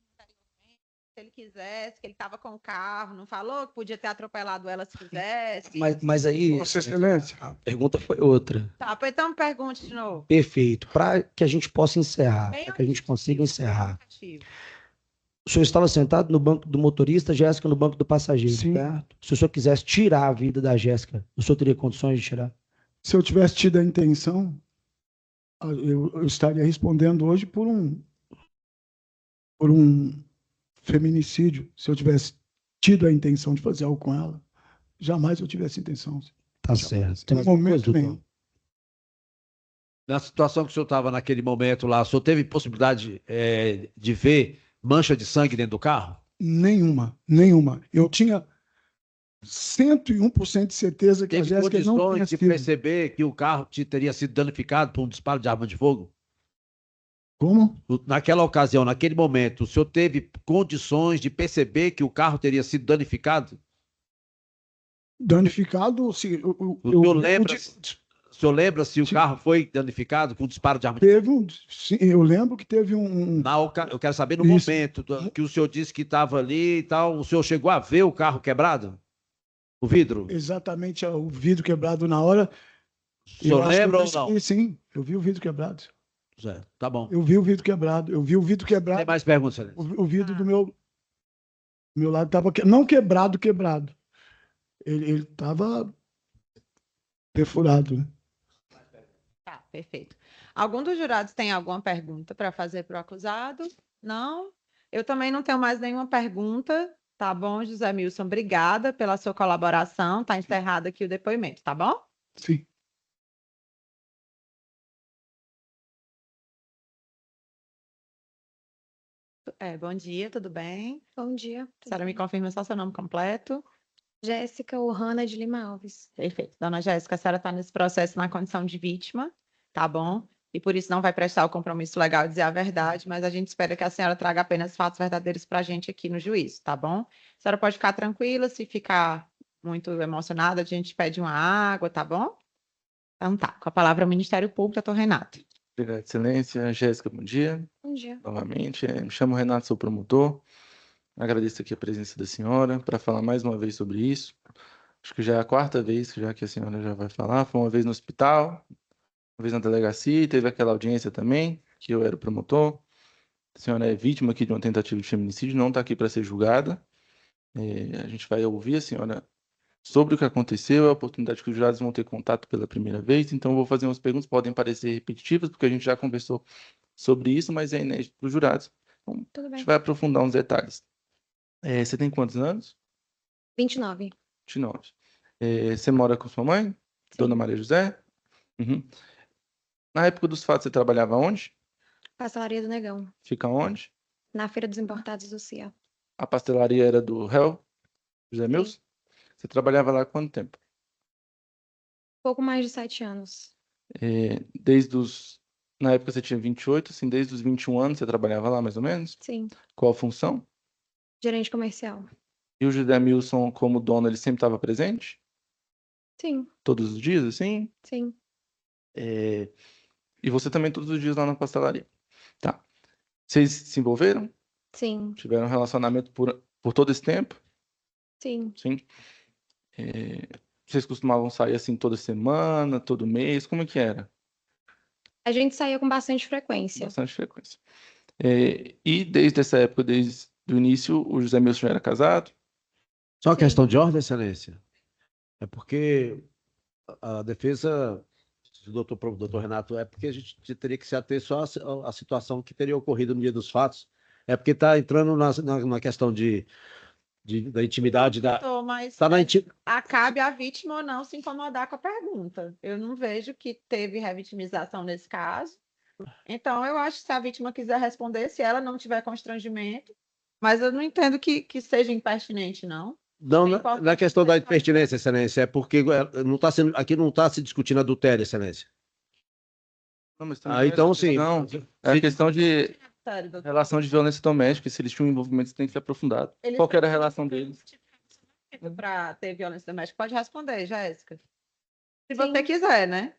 se ele quisesse, que ele estava com o carro, não falou que podia ter atropelado ela se quisesse. Mas aí, Vossa Excelência, a pergunta foi outra. Tá, então pergunte de novo. Perfeito. Para que a gente possa encerrar, para que a gente consiga encerrar. O senhor estava sentado no banco do motorista, Jéssica no banco do passageiro, sim, certo? Se o senhor quisesse tirar a vida da Jéssica, o senhor teria condições de tirar? Se eu tivesse tido a intenção, eu estaria respondendo hoje por um feminicídio. Se eu tivesse tido a intenção de fazer algo com ela, jamais eu tivesse intenção. Tá certo. Tem Em momento nenhum. Na situação que o senhor estava naquele momento lá, o senhor teve possibilidade de ver mancha de sangue dentro do carro? Nenhuma. Eu tinha 101% de certeza que a Jéssica não tinha condições de perceber que o carro teria sido danificado por um disparo de arma de fogo? Como? Naquela ocasião, naquele momento, o senhor teve condições de perceber que o carro teria sido danificado? Danificado? Se, o senhor lembra se o carro foi danificado com disparo de arma de fogo? Sim, eu lembro que teve eu quero saber no momento que o senhor disse que estava ali e tal, o senhor chegou a ver o carro quebrado? O vidro? Exatamente, o vidro quebrado na hora. O senhor lembra ou não? Sim, eu vi o vidro quebrado. Certo, tá bom. Eu vi o vidro quebrado. Tem mais perguntas, Celeste? O vidro do meu lado estava não quebrado. Ele estava perfurado, né? Tá, perfeito. Algum dos jurados tem alguma pergunta para fazer para o acusado? Não? Eu também não tenho mais nenhuma pergunta. Tá bom, José Milson? Obrigada pela sua colaboração. Está encerrado aqui o depoimento, tá bom? Sim. Bom dia, tudo bem? Bom dia. A senhora me confirma só seu nome completo? Jéssica Ohana de Lima Alves. Perfeito. Dona Jéssica, a senhora está nesse processo na condição de vítima, tá bom? E por isso não vai prestar o compromisso legal de dizer a verdade, mas a gente espera que a senhora traga apenas fatos verdadeiros para a gente aqui no juízo, tá bom? A senhora pode ficar tranquila, se ficar muito emocionada, a gente pede uma água, tá bom? Então tá, com a palavra o Ministério Público, doutor Renato. Obrigado, Excelência. Jéssica, bom dia. Bom dia. Novamente, me chamo Renato, sou promotor. Agradeço aqui a presença da senhora para falar mais uma vez sobre isso. Acho que já é a quarta vez que a senhora já vai falar. Foi uma vez no hospital, uma vez na delegacia, e teve aquela audiência também, que eu era o promotor. A senhora é vítima aqui de uma tentativa de feminicídio, não está aqui para ser julgada. A gente vai ouvir a senhora sobre o que aconteceu, a oportunidade que os jurados vão ter contato pela primeira vez. Então, eu vou fazer umas perguntas, podem parecer repetitivas, porque a gente já conversou sobre isso, mas é inédito para os jurados. Então, Tudo a bem. gente vai aprofundar uns detalhes. Você tem quantos anos? 29. 29. Você mora com sua mãe? Sim. Dona Maria José? Uhum. Na época dos fatos, você trabalhava onde? Pastelaria do Negão. Fica onde? Na Feira dos Importados do CIA. A pastelaria era do réu, José Milson? Você trabalhava lá há quanto tempo? Pouco mais de 7 anos. Na época você tinha 28, assim, desde os 21 anos você trabalhava lá, mais ou menos? Sim. Qual a função? Gerente comercial. E o José Milson, como dono, ele sempre estava presente? Sim. Todos os dias, assim? Sim. E você também todos os dias lá na pastelaria? Tá. Vocês se envolveram? Sim. Tiveram um relacionamento por todo esse tempo? Sim. Sim. Vocês costumavam sair assim toda semana, todo mês? Como é que era? A gente saía com bastante frequência. Bastante frequência. E desde essa época, desde o início, o José Milson já era casado? Só uma Sim. questão de ordem, Excelência. É porque a defesa do doutor Renato, é porque a gente teria que se ater só à situação que teria ocorrido no dia dos fatos. É porque está entrando na questão da intimidade da. Doutor, mas Tá cabe à vítima ou não se incomodar com a pergunta. Eu não vejo que teve revitimização nesse caso. Então, eu acho que se a vítima quiser responder, se ela não tiver constrangimento, mas eu não entendo que seja impertinente, não. Não, É importante na questão da você falar. impertinência, Excelência, é porque aqui não está se discutindo adultério, Excelência. Não, mas também Então, sim. Não, é a questão de Sério, doutor. relação de violência doméstica, se eles tinham envolvimento, isso tem que ser aprofundado. Eles Qual que era a têm relação deles? para ter violência doméstica? Pode responder, Jéssica. Se Sim. você quiser, né?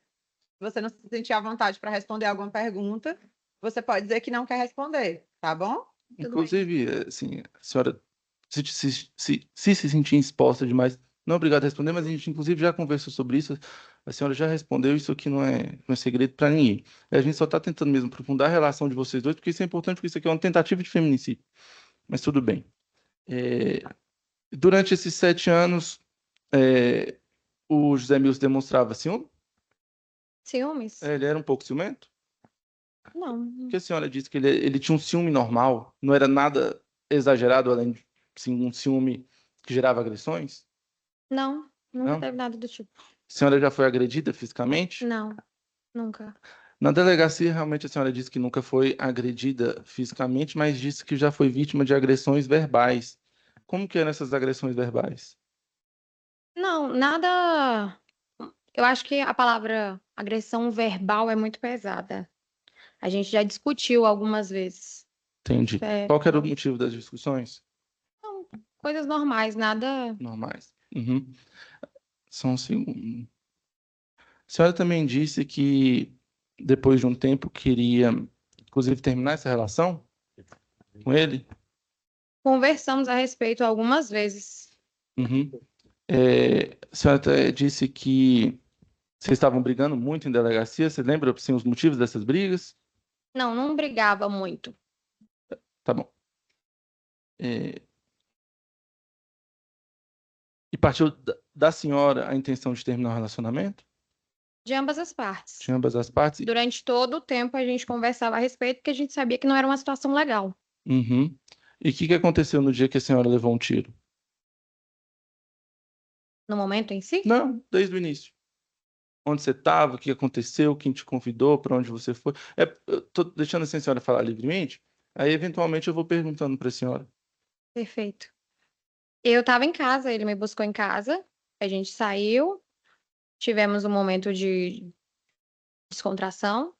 Se você não se sentir à vontade para responder alguma pergunta, você pode dizer que não quer responder, tá bom? Tudo Inclusive, assim, a senhora se sentir exposta demais, não é obrigada a responder, mas a gente, inclusive, já conversou sobre isso. A senhora já respondeu, isso aqui não é segredo para ninguém. A gente só está tentando mesmo aprofundar a relação de vocês dois, porque isso é importante, porque isso aqui é uma tentativa de feminicídio. Mas tudo bem. Durante esses 7 anos, o José Milson demonstrava ciúme? Ciúmes? Ele era um pouco ciumento? Não. Porque a senhora disse que ele tinha um ciúme normal, não era nada exagerado, além de assim, um ciúme que gerava agressões? Não. Nunca Não? teve nada do tipo. A senhora já foi agredida fisicamente? Não. Nunca. Na delegacia, realmente a senhora disse que nunca foi agredida fisicamente, mas disse que já foi vítima de agressões verbais. Como que eram essas agressões verbais? Não, nada. Eu acho que a palavra agressão verbal é muito pesada. A gente já discutiu algumas vezes. Entendi. É, Qual que era o motivo das discussões? coisas normais, nada. Normais. Uhum. Só um segundo. A senhora também disse que depois de um tempo queria, inclusive, terminar essa relação com ele? Conversamos a respeito algumas vezes. Uhum. A senhora até disse que vocês estavam brigando muito em delegacia. Você lembra, assim, os motivos dessas brigas? Não, não brigava muito. Tá bom. E partiu da senhora a intenção de terminar o relacionamento? De ambas as partes. De ambas as partes? Durante todo o tempo a gente conversava a respeito, porque a gente sabia que não era uma situação legal. Uhum. E o que aconteceu no dia que a senhora levou um tiro? No momento em si? Não, desde o início. Onde você estava, o que aconteceu, quem te convidou, para onde você foi. Eu tô deixando assim a senhora falar livremente, Aí, eventualmente, eu vou perguntando para a senhora. Perfeito. Eu estava em casa, ele me buscou em casa, a gente saiu, tivemos um momento de descontração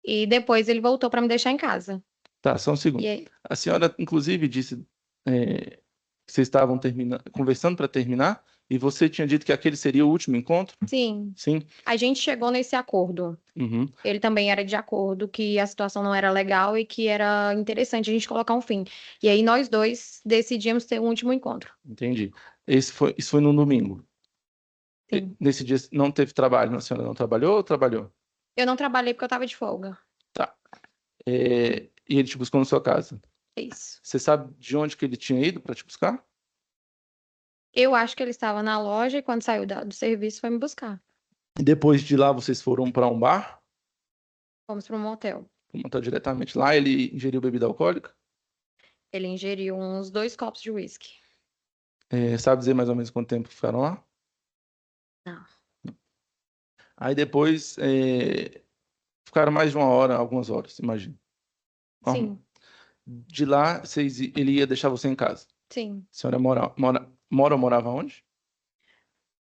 e depois ele voltou para me deixar em casa. Tá, só um segundo. E aí, A senhora, inclusive, disse que vocês estavam conversando para terminar e você tinha dito que aquele seria o último encontro? sim, Sim? a gente chegou nesse acordo. Uhum. Ele também era de acordo que a situação não era legal e que era interessante a gente colocar um fim. E aí nós dois decidimos ter um último encontro. Entendi. Isso foi no domingo. Sim. Nesse dia não teve trabalho, a senhora não trabalhou ou trabalhou? Eu não trabalhei porque eu estava de folga. Tá. E ele te buscou na sua casa. É isso. Você sabe de onde que ele tinha ido para te buscar? Eu acho que ele estava na loja e quando saiu do serviço foi me buscar. E depois de lá vocês foram para um bar? Fomos para um motel. Montar diretamente lá, ele ingeriu bebida alcoólica? Ele ingeriu uns 2 copos de uísque. Sabe dizer mais ou menos quanto tempo ficaram lá? Não. Aí depois ficaram mais de uma hora, algumas horas, imagino. Sim, De lá, ele ia deixar você em casa. sim. A senhora mora ou morava onde?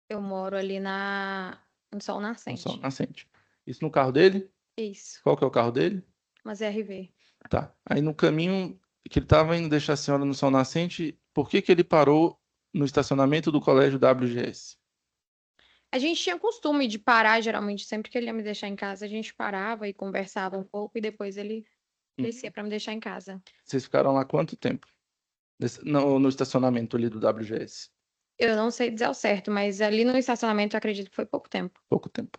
Eu moro ali no Sol No Nascente. Sol Nascente. Isso no carro dele? Isso, Qual que é o carro dele? uma ZRV. Tá. Aí no caminho que ele estava indo deixar a senhora no Sol Nascente, por que que ele parou no estacionamento do colégio WGS? A gente tinha costume de parar, geralmente, sempre que ele ia me deixar em casa, a gente parava e conversava um pouco e depois ele descia para me deixar em casa. Vocês ficaram lá quanto tempo? No estacionamento ali do WGS? Eu não sei dizer ao certo, mas ali no estacionamento eu acredito que foi pouco tempo. Pouco tempo.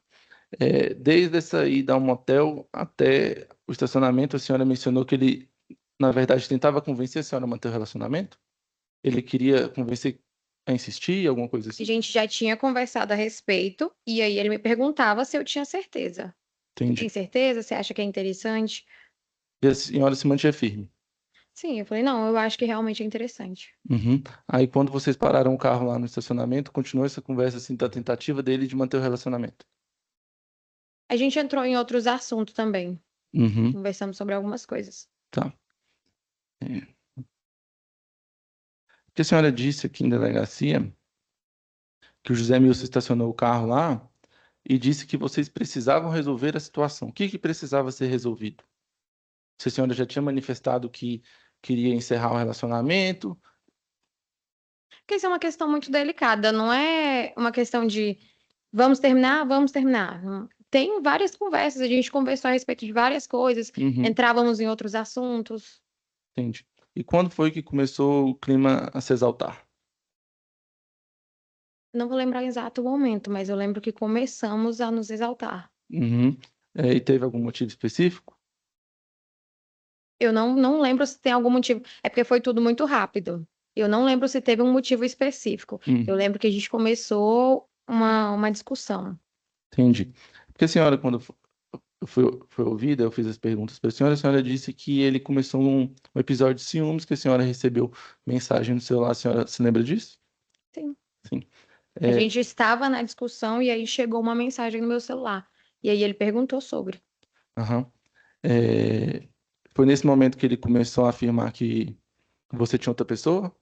Desde essa ida ao motel até o estacionamento, a senhora mencionou que ele, na verdade, tentava convencer a senhora a manter o relacionamento? Ele queria convencer a insistir, alguma coisa A assim? gente já tinha conversado a respeito e aí ele me perguntava se eu tinha certeza. Tem Entendi. certeza? Você acha que é interessante? E a senhora se mantinha firme? Sim, eu falei, não, eu acho que realmente é interessante. Uhum. Aí, quando vocês pararam o carro lá no estacionamento, continuou essa conversa assim da tentativa dele de manter o relacionamento? A gente entrou em outros assuntos também. Uhum. Conversamos sobre algumas coisas. Tá. Porque a senhora disse aqui em delegacia que o José Milson estacionou o carro lá e disse que vocês precisavam resolver a situação. O que que precisava ser resolvido? Se a senhora já tinha manifestado que queria encerrar o relacionamento. Porque isso é uma questão muito delicada, não é uma questão de vamos terminar, vamos terminar. Tem várias conversas, a gente conversou a respeito de várias coisas, Uhum. entrávamos em outros assuntos. Entendi. E quando foi que começou o clima a se exaltar? Não vou lembrar o exato momento, mas eu lembro que começamos a nos exaltar. Uhum. E teve algum motivo específico? Eu não lembro se tem algum motivo. É porque foi tudo muito rápido. Eu não lembro se teve um motivo específico. Eu lembro que a gente começou uma discussão. Entendi. Porque a senhora, quando foi ouvida, eu fiz as perguntas para a senhora disse que ele começou um episódio de ciúmes, que a senhora recebeu mensagem no celular. A senhora se lembra disso? Sim. Sim. A gente estava na discussão e aí chegou uma mensagem no meu celular. E aí ele perguntou sobre. Aham. Foi nesse momento que ele começou a afirmar que você tinha outra pessoa?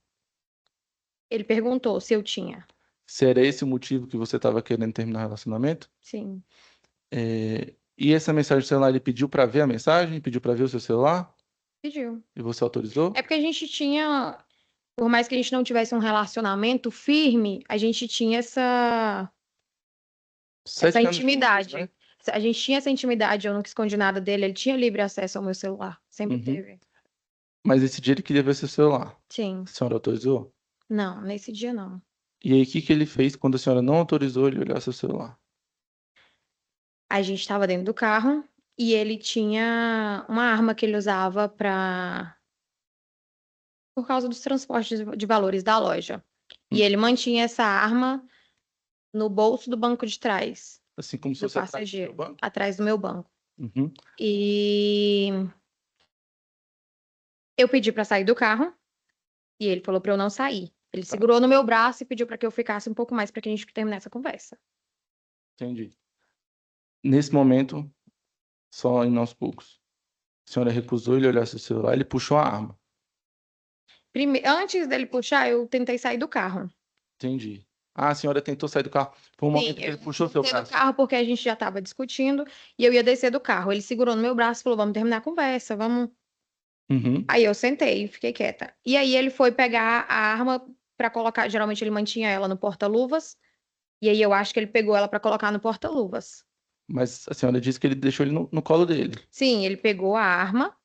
Ele perguntou se eu tinha. Se era esse o motivo que você estava querendo terminar o relacionamento? Sim. E essa mensagem do celular, ele pediu para ver a mensagem? Pediu para ver o seu celular? Pediu. E você autorizou? É porque a gente tinha, por mais que a gente não tivesse um relacionamento firme, a gente tinha essa 7 anos juntos, intimidade. né? A gente tinha essa intimidade, eu nunca escondi nada dele, ele tinha livre acesso ao meu celular. Sempre Uhum. teve. Mas esse dia ele queria ver seu celular. Sim. A senhora autorizou? Não, nesse dia não. E aí, o que que ele fez quando a senhora não autorizou ele olhar seu celular? A gente estava dentro do carro e ele tinha uma arma que ele usava por causa dos transportes de valores da loja. E ele mantinha essa arma no bolso do banco de trás, Assim como se do fosse atrás do seu passageiro, banco? atrás do meu banco. Uhum. E eu pedi para sair do carro e ele falou para eu não sair. Ele segurou no meu braço e pediu para que eu ficasse um pouco mais para que a gente terminasse a conversa. Entendi. Nesse momento, só em aos poucos, A senhora recusou ele olhar seu celular, ele puxou a arma. Antes dele puxar, eu tentei sair do carro. Entendi. Ah, a senhora tentou sair do carro. Foi um Sim, momento que eu ele puxou seu desci do braço. carro porque a gente já estava discutindo e eu ia descer do carro. Ele segurou no meu braço e falou: vamos terminar a conversa, vamos. Uhum. Aí eu sentei, fiquei quieta. E aí ele foi pegar a arma para colocar. Geralmente ele mantinha ela no porta-luvas. E aí eu acho que ele pegou ela para colocar no porta-luvas. Mas a senhora disse que ele deixou ele no colo dele. Sim, ele pegou a arma.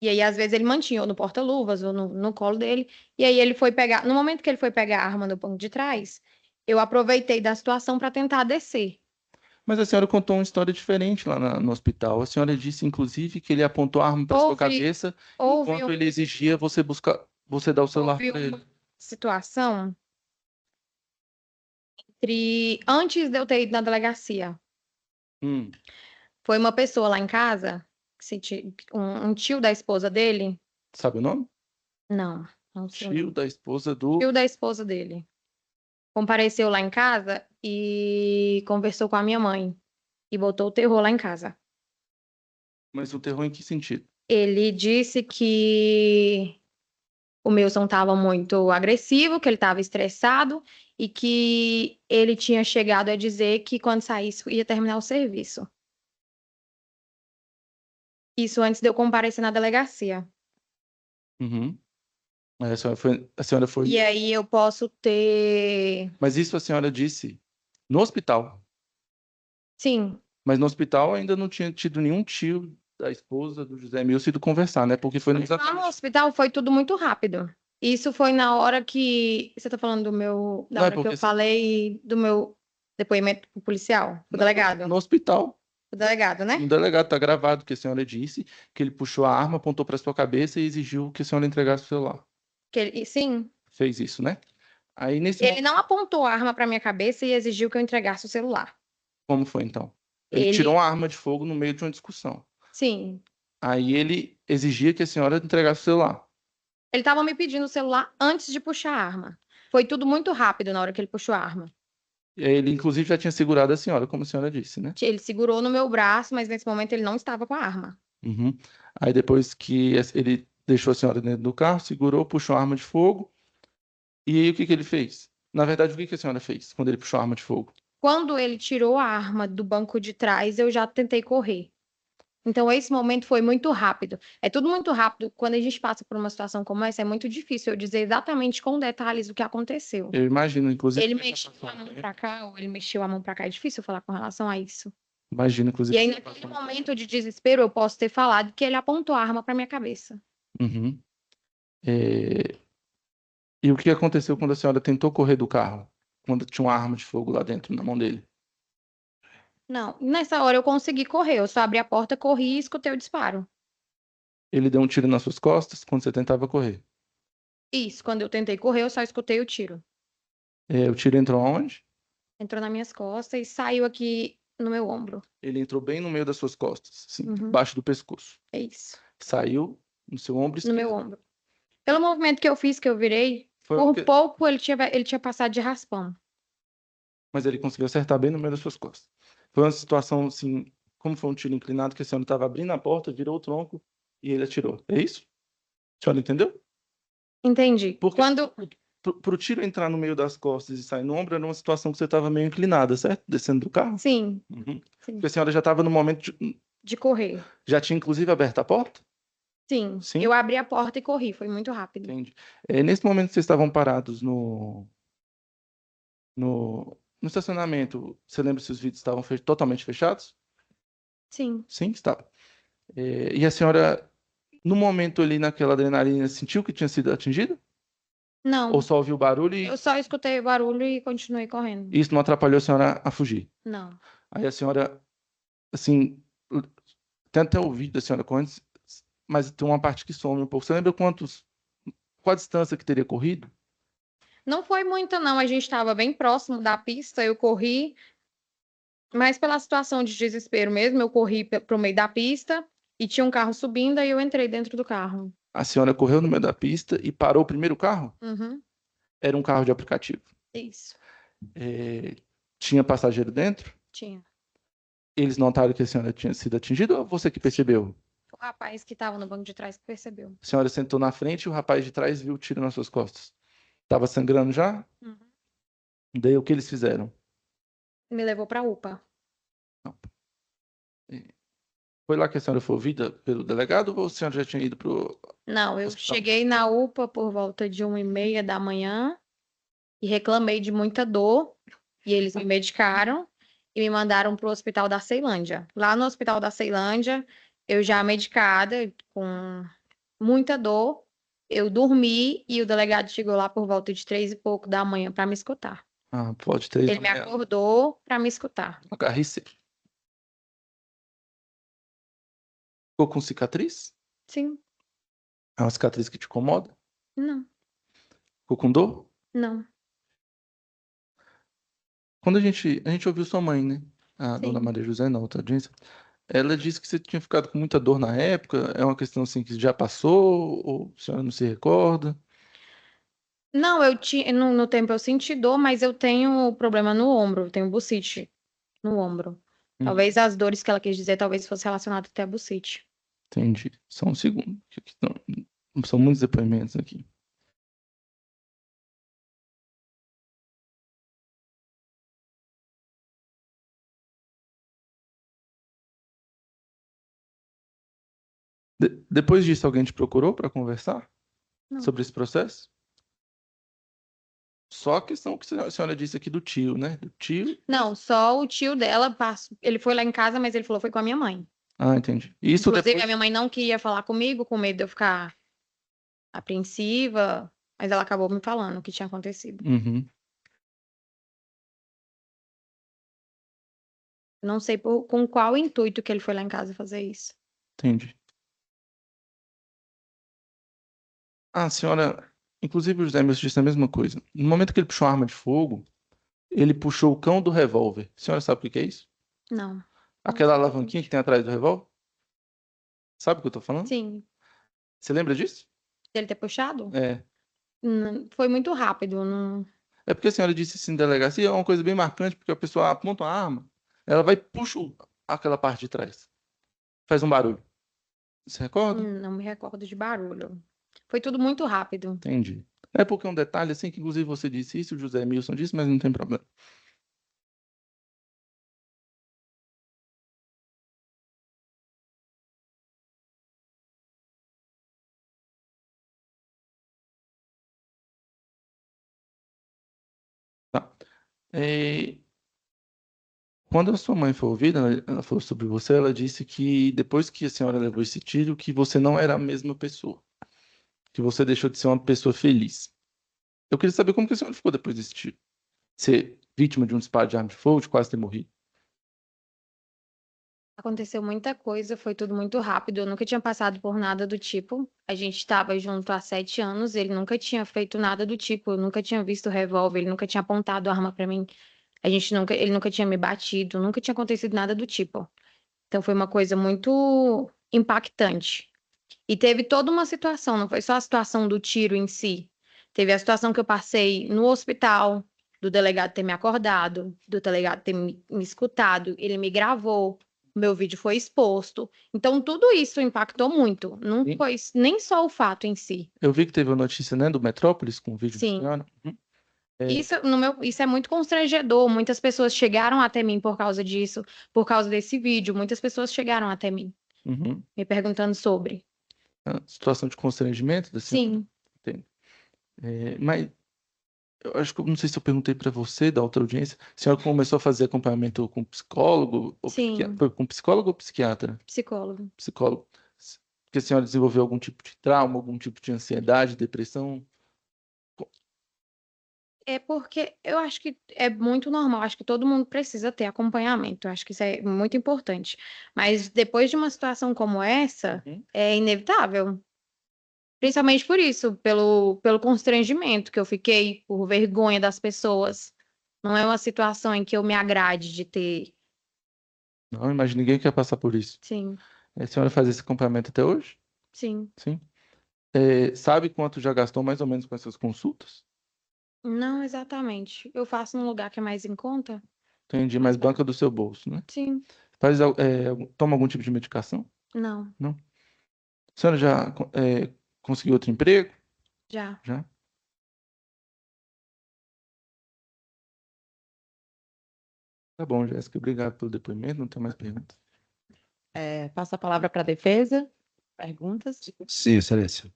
E aí, às vezes, ele mantinha ou no porta-luvas ou no colo dele. E aí ele foi pegar. No momento que ele foi pegar a arma no banco de trás, eu aproveitei da situação para tentar descer. Mas a senhora contou uma história diferente lá no hospital. A senhora disse, inclusive, que ele apontou a arma para sua Houve, cabeça houve, enquanto ele exigia você dar o celular houve para ele. uma situação antes de eu ter ido na delegacia. Hum, Foi uma pessoa lá em casa, um tio da esposa dele. sabe o nome? Não, não sei o Tio nome. da esposa do. Tio da esposa dele. Compareceu lá em casa e conversou com a minha mãe. E botou o terror lá em casa. Mas o terror em que sentido? Ele disse que o Wilson estava muito agressivo, que ele estava estressado e que ele tinha chegado a dizer que quando saísse ia terminar o serviço. Isso antes de eu comparecer na delegacia. Uhum. Aí a senhora foi. E aí eu posso ter. Mas isso a senhora disse no hospital. Sim, Mas no hospital ainda não tinha tido nenhum tio da esposa do José Milson ido conversar, né? Porque foi no lá no hospital foi tudo muito rápido. Isso foi na hora que. Você está falando da Não, é hora que porque eu falei do meu depoimento pro policial, pro delegado. no hospital. O delegado, né? No delegado está gravado que a senhora disse que ele puxou a arma, apontou para sua cabeça e exigiu que a senhora entregasse o celular. Sim, Fez isso, né? Aí nesse ele não apontou a arma para minha cabeça e exigiu que eu entregasse o celular. como foi então? Ele tirou uma arma de fogo no meio de uma discussão. Sim, Aí ele exigia que a senhora entregasse o celular. ele estava me pedindo o celular antes de puxar a arma. Foi tudo muito rápido na hora que ele puxou a arma. E aí ele inclusive já tinha segurado a senhora, como a senhora disse, né? Ele segurou no meu braço, mas nesse momento ele não estava com a arma. Uhum. Aí depois que ele deixou a senhora dentro do carro, segurou, puxou a arma de fogo. E aí o que ele fez? Na verdade, o que a senhora fez quando ele puxou a arma de fogo? Quando ele tirou a arma do banco de trás, eu já tentei correr. Então, esse momento foi muito rápido. É tudo muito rápido. Quando a gente passa por uma situação como essa, é muito difícil eu dizer exatamente com detalhes o que aconteceu. Eu imagino, inclusive. Ele mexeu a mão pra cá, ou ele mexeu a mão pra cá. É difícil falar com relação a isso. Imagino, inclusive. E aí, naquele momento de desespero, eu posso ter falado que ele apontou a arma pra minha cabeça. Uhum. E o que aconteceu quando a senhora tentou correr do carro? Quando tinha uma arma de fogo lá dentro, na mão dele? Não, nessa hora eu consegui correr. Eu só abri a porta, corri e escutei o disparo. Ele deu um tiro nas suas costas quando você tentava correr. Isso, quando eu tentei correr, eu só escutei o tiro. O tiro entrou aonde? Entrou nas minhas costas e saiu aqui no meu ombro. Ele entrou bem no meio das suas costas, assim, Uhum. debaixo do pescoço. É isso, Saiu no seu ombro no esquerdo. meu ombro. Pelo movimento que eu fiz, que eu virei, Foi por porque- pouco ele tinha passado de raspão. Mas ele conseguiu acertar bem no meio das suas costas. Foi uma situação assim, como foi um tiro inclinado, que a senhora estava abrindo a porta, virou o tronco e ele atirou. É isso? A senhora entendeu? Entendi. Porque Quando pro tiro entrar no meio das costas e sair no ombro, era uma situação que você estava meio inclinada, certo? Descendo do carro? Sim, Uhum. sim, Porque a senhora já estava no momento de correr. já tinha inclusive aberto a porta? Sim, Sim? eu abri a porta e corri, foi muito rápido. Entendi. Nesse momento que vocês estavam parados no estacionamento, você lembra se os vidros estavam totalmente fechados? Sim, Sim, estava. E a senhora, no momento ali, naquela adrenalina, sentiu que tinha sido atingida? não. Ou só ouviu o barulho e Eu só escutei o barulho e continuei correndo. isso não atrapalhou a senhora a fugir? Não. Aí a senhora, assim, tem até o vídeo da senhora correndo, mas tem uma parte que some um pouco. Você lembra qual a distância que teria corrido? Não foi muita, não. A gente estava bem próximo da pista, eu corri, mas pela situação de desespero mesmo, eu corri pro meio da pista e tinha um carro subindo, aí eu entrei dentro do carro. A senhora correu no meio da pista e parou o primeiro carro? Uhum, Era um carro de aplicativo. isso, Tinha passageiro dentro? tinha. Eles notaram que a senhora tinha sido atingida ou você que percebeu? rapaz que estava no banco de trás que percebeu. A senhora sentou na frente e o rapaz de trás viu o tiro nas suas costas. Tava sangrando já? Uhum. Daí o que eles fizeram? Me levou para a UPA. Não. Foi lá que a senhora foi ouvida pelo delegado ou a senhora já tinha ido pro Não, eu hospital? cheguei na UPA por volta de 1h30 da manhã e reclamei de muita dor. E eles me medicaram e me mandaram para o hospital da Ceilândia. Lá no hospital da Ceilândia, eu já medicada, com muita dor, eu dormi e o delegado chegou lá por volta de 3 e pouco da manhã para me escutar. Ah, pode ter. Ele me acordou para me escutar. HRC. Ficou com cicatriz? Sim, É uma cicatriz que te incomoda? não, Ficou com dor? não, Quando a gente ouviu sua mãe, né? A dona sim. Maria José, na outra audiência, ela disse que você tinha ficado com muita dor na época. É uma questão assim que já passou ou a senhora não se recorda? Não, eu tinha, no tempo eu senti dor, mas eu tenho problema no ombro, eu tenho bursite no ombro. Talvez as dores que ela quis dizer, talvez fosse relacionado até a bursite. Entendi. Só um segundo. Que aqui são muitos depoimentos aqui. Depois disso, alguém te procurou para conversar Não. sobre esse processo? Só a questão que a senhora disse aqui do tio, né? Do tio. Não, só o tio dela passou. Ele foi lá em casa, mas ele falou foi com a minha mãe. Ah, entendi. Isso Inclusive, depois. a minha mãe não queria falar comigo, com medo de eu ficar apreensiva, mas ela acabou me falando o que tinha acontecido. Uhum. Não sei com qual intuito que ele foi lá em casa fazer isso. Entendi. A senhora, inclusive o José Milson disse a mesma coisa. No momento que ele puxou a arma de fogo, ele puxou o cão do revólver. A senhora sabe o que é isso? Não. Aquela sei alavanquinha que tem atrás do revólver? Sabe o que eu tô falando? Sim. Você lembra disso? Ele ter puxado? É. Foi muito rápido. Não... É porque a senhora disse assim, delegacia, é uma coisa bem marcante, porque a pessoa aponta uma arma, ela vai e puxa aquela parte de trás. Faz um barulho. Você recorda? Não me recordo de barulho. Foi tudo muito rápido. Entendi. É porque é um detalhe assim, que inclusive você disse isso, o José Milson disse, mas não tem problema. Tá. Quando a sua mãe foi ouvida, ela falou sobre você, ela disse que depois que a senhora levou esse tiro, que você não era a mesma pessoa. Que você deixou de ser uma pessoa feliz. Eu queria saber como que a senhora ficou depois desse tiro. Ser vítima de um disparo de arma de fogo, de quase ter morrido. Aconteceu muita coisa, foi tudo muito rápido. Eu nunca tinha passado por nada do tipo. A gente estava junto há 7 anos, ele nunca tinha feito nada do tipo. Eu nunca tinha visto revólver, ele nunca tinha apontado arma para mim. Ele nunca tinha me batido, nunca tinha acontecido nada do tipo. Então foi uma coisa muito impactante. E teve toda uma situação, não foi só a situação do tiro em si. Teve a situação que eu passei no hospital, do delegado ter me acordado, do delegado ter me escutado, ele me gravou, meu vídeo foi exposto. Então tudo isso impactou muito. Não Sim. foi nem só o fato em si. Eu vi que teve uma notícia, né, do Metrópolis com o vídeo da Sim. senhora. Uhum. Isso é muito constrangedor. Muitas pessoas chegaram até mim por causa disso, por causa desse vídeo. Muitas pessoas chegaram até mim, Uhum. me perguntando sobre. A situação de constrangimento da senhora? Sim, Entendo. Mas eu acho que eu não sei se eu perguntei para você da outra audiência. A senhora começou a fazer acompanhamento com psicólogo? Ou Sim. Foi com psicólogo ou psiquiatra? psicólogo. Psicólogo. Porque a senhora desenvolveu algum tipo de trauma, algum tipo de ansiedade, depressão? É porque eu acho que é muito normal, acho que todo mundo precisa ter acompanhamento, eu acho que isso é muito importante. Mas depois de uma situação como essa, Uhum. é inevitável. Principalmente por isso, pelo constrangimento que eu fiquei, por vergonha das pessoas. Não é uma situação em que eu me agrade de ter. Não, imagina, ninguém quer passar por isso. Sim, A senhora faz esse acompanhamento até hoje? sim. Sim. Sabe quanto já gastou mais ou menos com essas consultas? Não exatamente. Eu faço num lugar que é mais em conta? Entendi, mas banca do seu bolso, né? Sim, Toma algum tipo de medicação? não. Não. A senhora já conseguiu outro emprego? Já. Já? Tá bom, Jéssica. Obrigado pelo depoimento. Não tem mais perguntas. Passo a palavra para a defesa. Perguntas? Sim, excelência.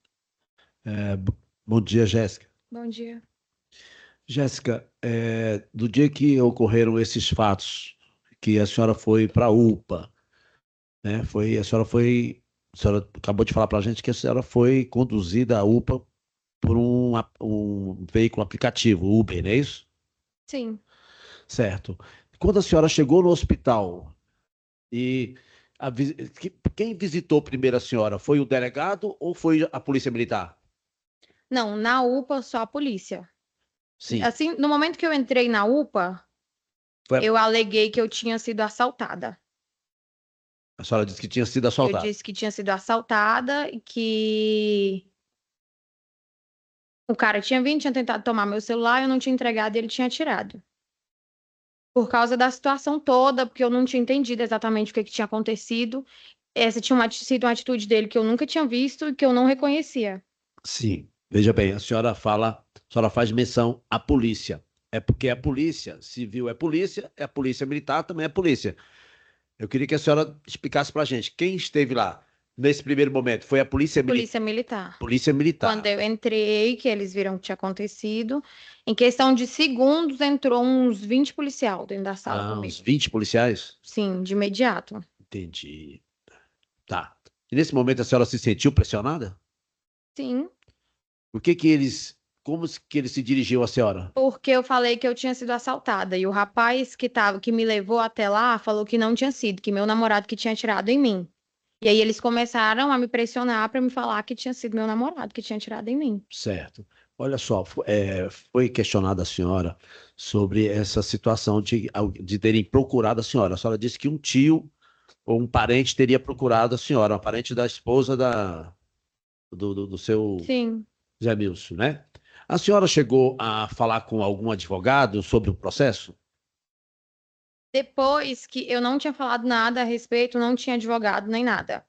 Bom dia, Jéssica. Bom dia. Jéssica, do dia que ocorreram esses fatos, que a senhora foi para a UPA, né? A senhora acabou de falar para a gente que a senhora foi conduzida à UPA por um veículo aplicativo, Uber, não é isso? Sim. Certo. Quando a senhora chegou no hospital e quem visitou primeiro a senhora? Foi o delegado ou foi a polícia militar? Não, na UPA só a polícia. Sim. Assim, no momento que eu entrei na UPA, Foi a- eu aleguei que eu tinha sido assaltada. A senhora disse que tinha sido Eu assaltada. disse que tinha sido assaltada e que o cara tinha vindo, tinha tentado tomar meu celular, eu não tinha entregado e ele tinha tirado. Por causa da situação toda, porque eu não tinha entendido exatamente o que tinha acontecido. Essa tinha sido uma atitude dele que eu nunca tinha visto e que eu não reconhecia. Sim. Veja bem, a senhora faz menção à polícia. É porque a polícia civil é a polícia militar também é polícia. Eu queria que a senhora explicasse para a gente quem esteve lá nesse primeiro momento. Foi a polícia militar? Polícia militar. Polícia militar. Quando eu entrei, que eles viram o que tinha acontecido, em questão de segundos entrou uns 20 policial dentro da sala Uns comigo. 20 policiais? Sim, de imediato. Entendi. Tá. E nesse momento a senhora se sentiu pressionada? Sim, Como que eles se dirigiu à senhora? porque eu falei que eu tinha sido assaltada e o rapaz que me levou até lá falou que não tinha sido, que meu namorado que tinha atirado em mim. E aí eles começaram a me pressionar para me falar que tinha sido meu namorado que tinha atirado em mim. Certo. Olha só, foi questionada a senhora sobre essa situação de terem procurado a senhora. A senhora disse que um tio ou um parente teria procurado a senhora, um parente da esposa do seu Sim. Zé Milson, né? A senhora chegou a falar com algum advogado sobre o processo? Depois que eu não tinha falado nada a respeito, não tinha advogado nem nada.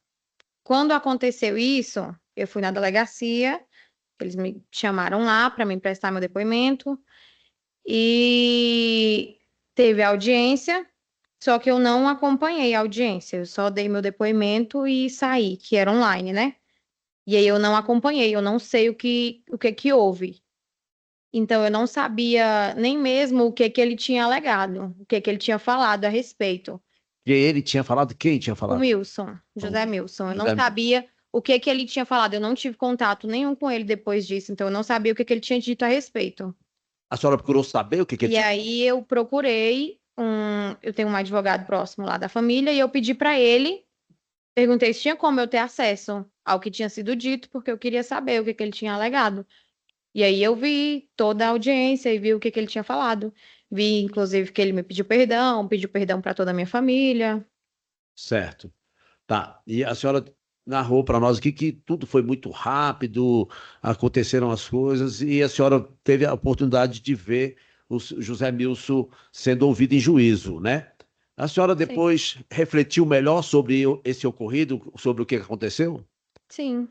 Quando aconteceu isso, eu fui na delegacia, eles me chamaram lá para me emprestar meu depoimento e teve audiência, só que eu não acompanhei a audiência, eu só dei meu depoimento e saí, que era online, né? E aí eu não acompanhei, eu não sei o que houve. Então eu não sabia nem mesmo o que ele tinha alegado, o que ele tinha falado a respeito. E ele tinha falado? Quem tinha O falado? Milson, José Milson. Eu não José- sabia o que ele tinha falado. Eu não tive contato nenhum com ele depois disso, então eu não sabia o que ele tinha dito a respeito. A senhora procurou saber o que ele E tinha? aí eu procurei eu tenho um advogado próximo lá da família e eu pedi para ele, perguntei se tinha como eu ter acesso ao que tinha sido dito, porque eu queria saber o que ele tinha alegado. E aí eu vi toda a audiência e vi o que ele tinha falado. Vi, inclusive, que ele me pediu perdão para toda a minha família. Certo. Tá. E a senhora narrou para nós aqui que tudo foi muito rápido, aconteceram as coisas, e a senhora teve a oportunidade de ver o José Milson sendo ouvido em juízo, né? A senhora depois refletiu melhor sobre esse ocorrido, sobre o que aconteceu? Sim,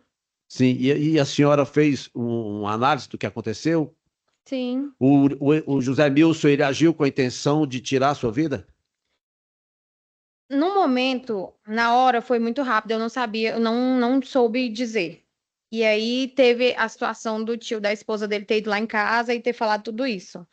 Sim. E a senhora fez uma análise do que aconteceu? sim. O José Milson, ele agiu com a intenção de tirar a sua vida? No momento, na hora, foi muito rápido, eu não sabia, eu não soube dizer. E aí teve a situação do tio da esposa dele ter ido lá em casa e ter falado tudo isso.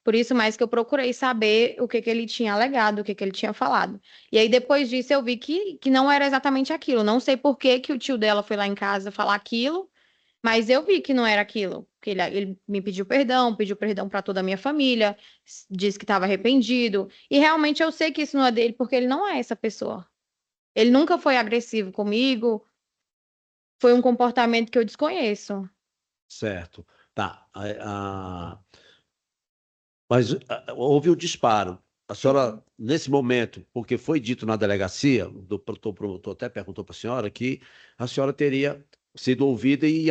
Por isso mais que eu procurei saber o que ele tinha alegado, o que ele tinha falado. E aí depois disso eu vi que não era exatamente aquilo. Não sei por que que o tio dela foi lá em casa falar aquilo, mas eu vi que não era aquilo. Que ele me pediu perdão para toda a minha família, disse que estava arrependido. E realmente eu sei que isso não é dele, porque ele não é essa pessoa. Ele nunca foi agressivo comigo, foi um comportamento que eu desconheço. Certo. Tá. Mas houve o disparo. A senhora, nesse momento, porque foi dito na delegacia, o promotor até perguntou para a senhora que a senhora teria sido ouvida e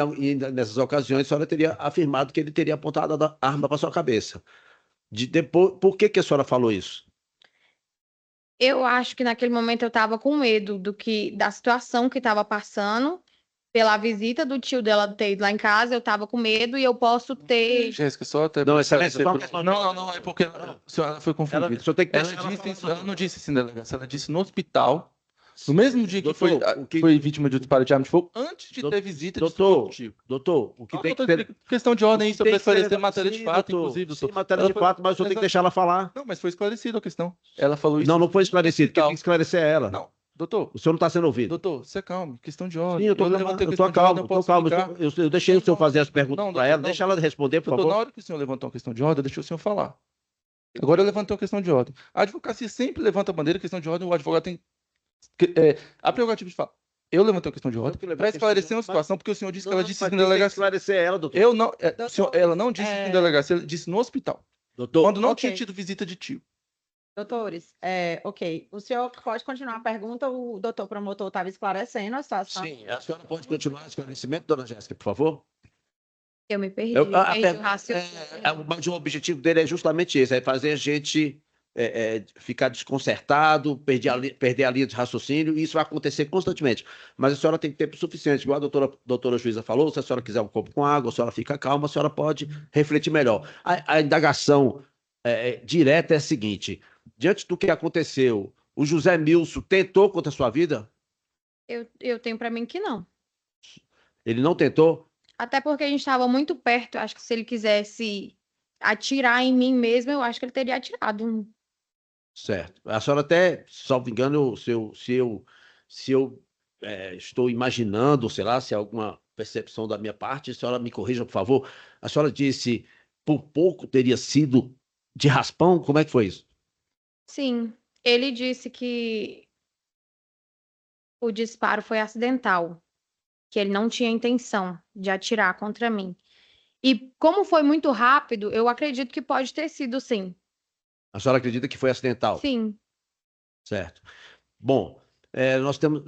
nessas ocasiões a senhora teria afirmado que ele teria apontado a arma para sua cabeça. Depois, por que a senhora falou isso? Eu acho que naquele momento eu estava com medo da situação que estava passando pela visita do tio dela ter ido lá em casa, eu tava com medo e eu posso ter... Jéssica, só até... Não, excelência, só uma questão- Não, é porque a senhora foi confundida. O senhor tem que Ela deixar ela disse falar, isso, ela não disse isso em delegacia, ela disse no hospital, no mesmo dia que Doutor, o que- foi vítima de um disparo de arma de fogo, antes de ter visita de Doutor, contigo. doutor, o que Não, tem que doutor, ter... questão de ordem, o que isso é tem para que ser- esclarecer matéria de Sim, fato, doutor, inclusive, sim, doutor. matéria Ela de foi- fato, mas o senhor tem que deixar ela falar. Não, mas foi esclarecido a questão. Ela falou isso. Não, não foi esclarecido. Quem hospital. tem que esclarecer é ela. Não, doutor, O senhor não está sendo ouvido. doutor, você calma, questão de Sim, ordem. eu tô levantei a calmo, questão de ordem, eu posso calmo. explicar. Eu deixei o senhor fazer as perguntas Não, para doutor, ela, não. deixa ela responder, por Doutor, na favor. hora que o senhor levantou uma questão de ordem, eu deixei o senhor falar. Agora eu levantei uma questão de ordem. A advocacia sempre levanta a bandeira, questão de ordem, o advogado tem a prerrogativa de falar. Eu levantei uma questão de ordem para esclarecer uma situação, porque o senhor disse que ela disse isso em Tem que delegacia. esclarecer ela, doutor. Eu não, Doutor, senhor, ela não disse isso em delegacia, ela disse no hospital. Doutor, Quando não ok. tinha tido visita de tio. Doutores, ok. O senhor pode continuar a pergunta, o doutor promotor estava esclarecendo a situação. sim, a senhora pode continuar o esclarecimento, dona Jéssica, por favor? Eu me perdi, A perdi o pergunta- raciocínio. Mas o objetivo dele é justamente esse, é fazer a gente ficar desconcertado, perder a linha de raciocínio, e isso vai acontecer constantemente. Mas a senhora tem tempo suficiente, igual a doutora juíza falou, se a senhora quiser um copo com água, a senhora fica calma, a senhora pode refletir melhor. A indagação direta é a seguinte: diante do que aconteceu, o José Milson tentou contra a sua vida? Eu tenho para mim que não. Ele não tentou? Até porque a gente estava muito perto. Acho que se ele quisesse atirar em mim mesmo, eu acho que ele teria atirado. Certo. A senhora até, salvo engano, se eu estou imaginando, sei lá, se há alguma percepção da minha parte, a senhora me corrija, por favor. A senhora disse, por pouco teria sido de raspão? Como é que foi isso? Sim, ele disse que o disparo foi acidental, que ele não tinha intenção de atirar contra mim. E como foi muito rápido, eu acredito que pode ter sido sim. A senhora acredita que foi acidental? Sim, Certo. Bom,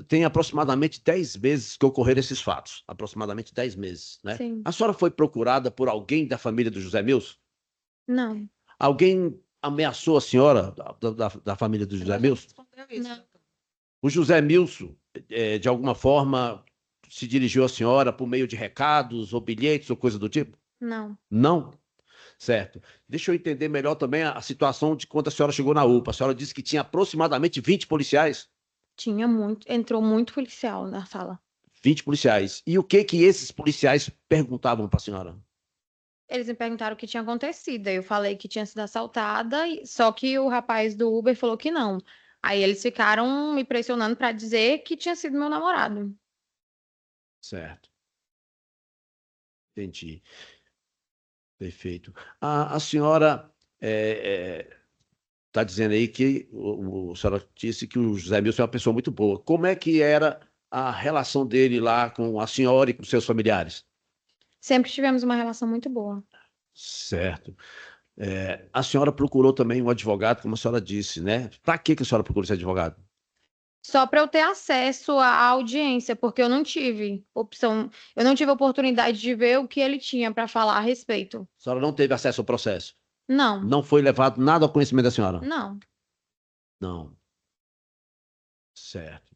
tem aproximadamente 10 meses que ocorreram esses fatos. Aproximadamente 10 meses, né? sim. A senhora foi procurada por alguém da família do José Milson? Não, Alguém ameaçou a senhora da família do José Milson? Respondeu isso, Não. doutor. O José Milson, de alguma forma, se dirigiu à senhora por meio de recados ou bilhetes ou coisa do tipo? não. Não? Certo. Deixa eu entender melhor também a situação de quando a senhora chegou na UPA. A senhora disse que tinha aproximadamente 20 policiais. Tinha muito, entrou muito policial na sala. 20 policiais. E o que esses policiais perguntavam para a senhora? Eles me perguntaram o que tinha acontecido. Aí eu falei que tinha sido assaltada, só que o rapaz do Uber falou que não. Aí eles ficaram me pressionando para dizer que tinha sido meu namorado. Certo. Entendi. Perfeito. A senhora está dizendo aí que a senhora disse que o José Milson é uma pessoa muito boa. Como é que era a relação dele lá com a senhora e com seus familiares? Sempre tivemos uma relação muito boa. Certo. A senhora procurou também um advogado, como a senhora disse, né? Para que a senhora procurou esse advogado? Só para eu ter acesso à audiência, porque eu não tive opção, eu não tive oportunidade de ver o que ele tinha para falar a respeito. A senhora não teve acesso ao processo? Não, Não foi levado nada ao conhecimento da senhora? não. Não. Certo.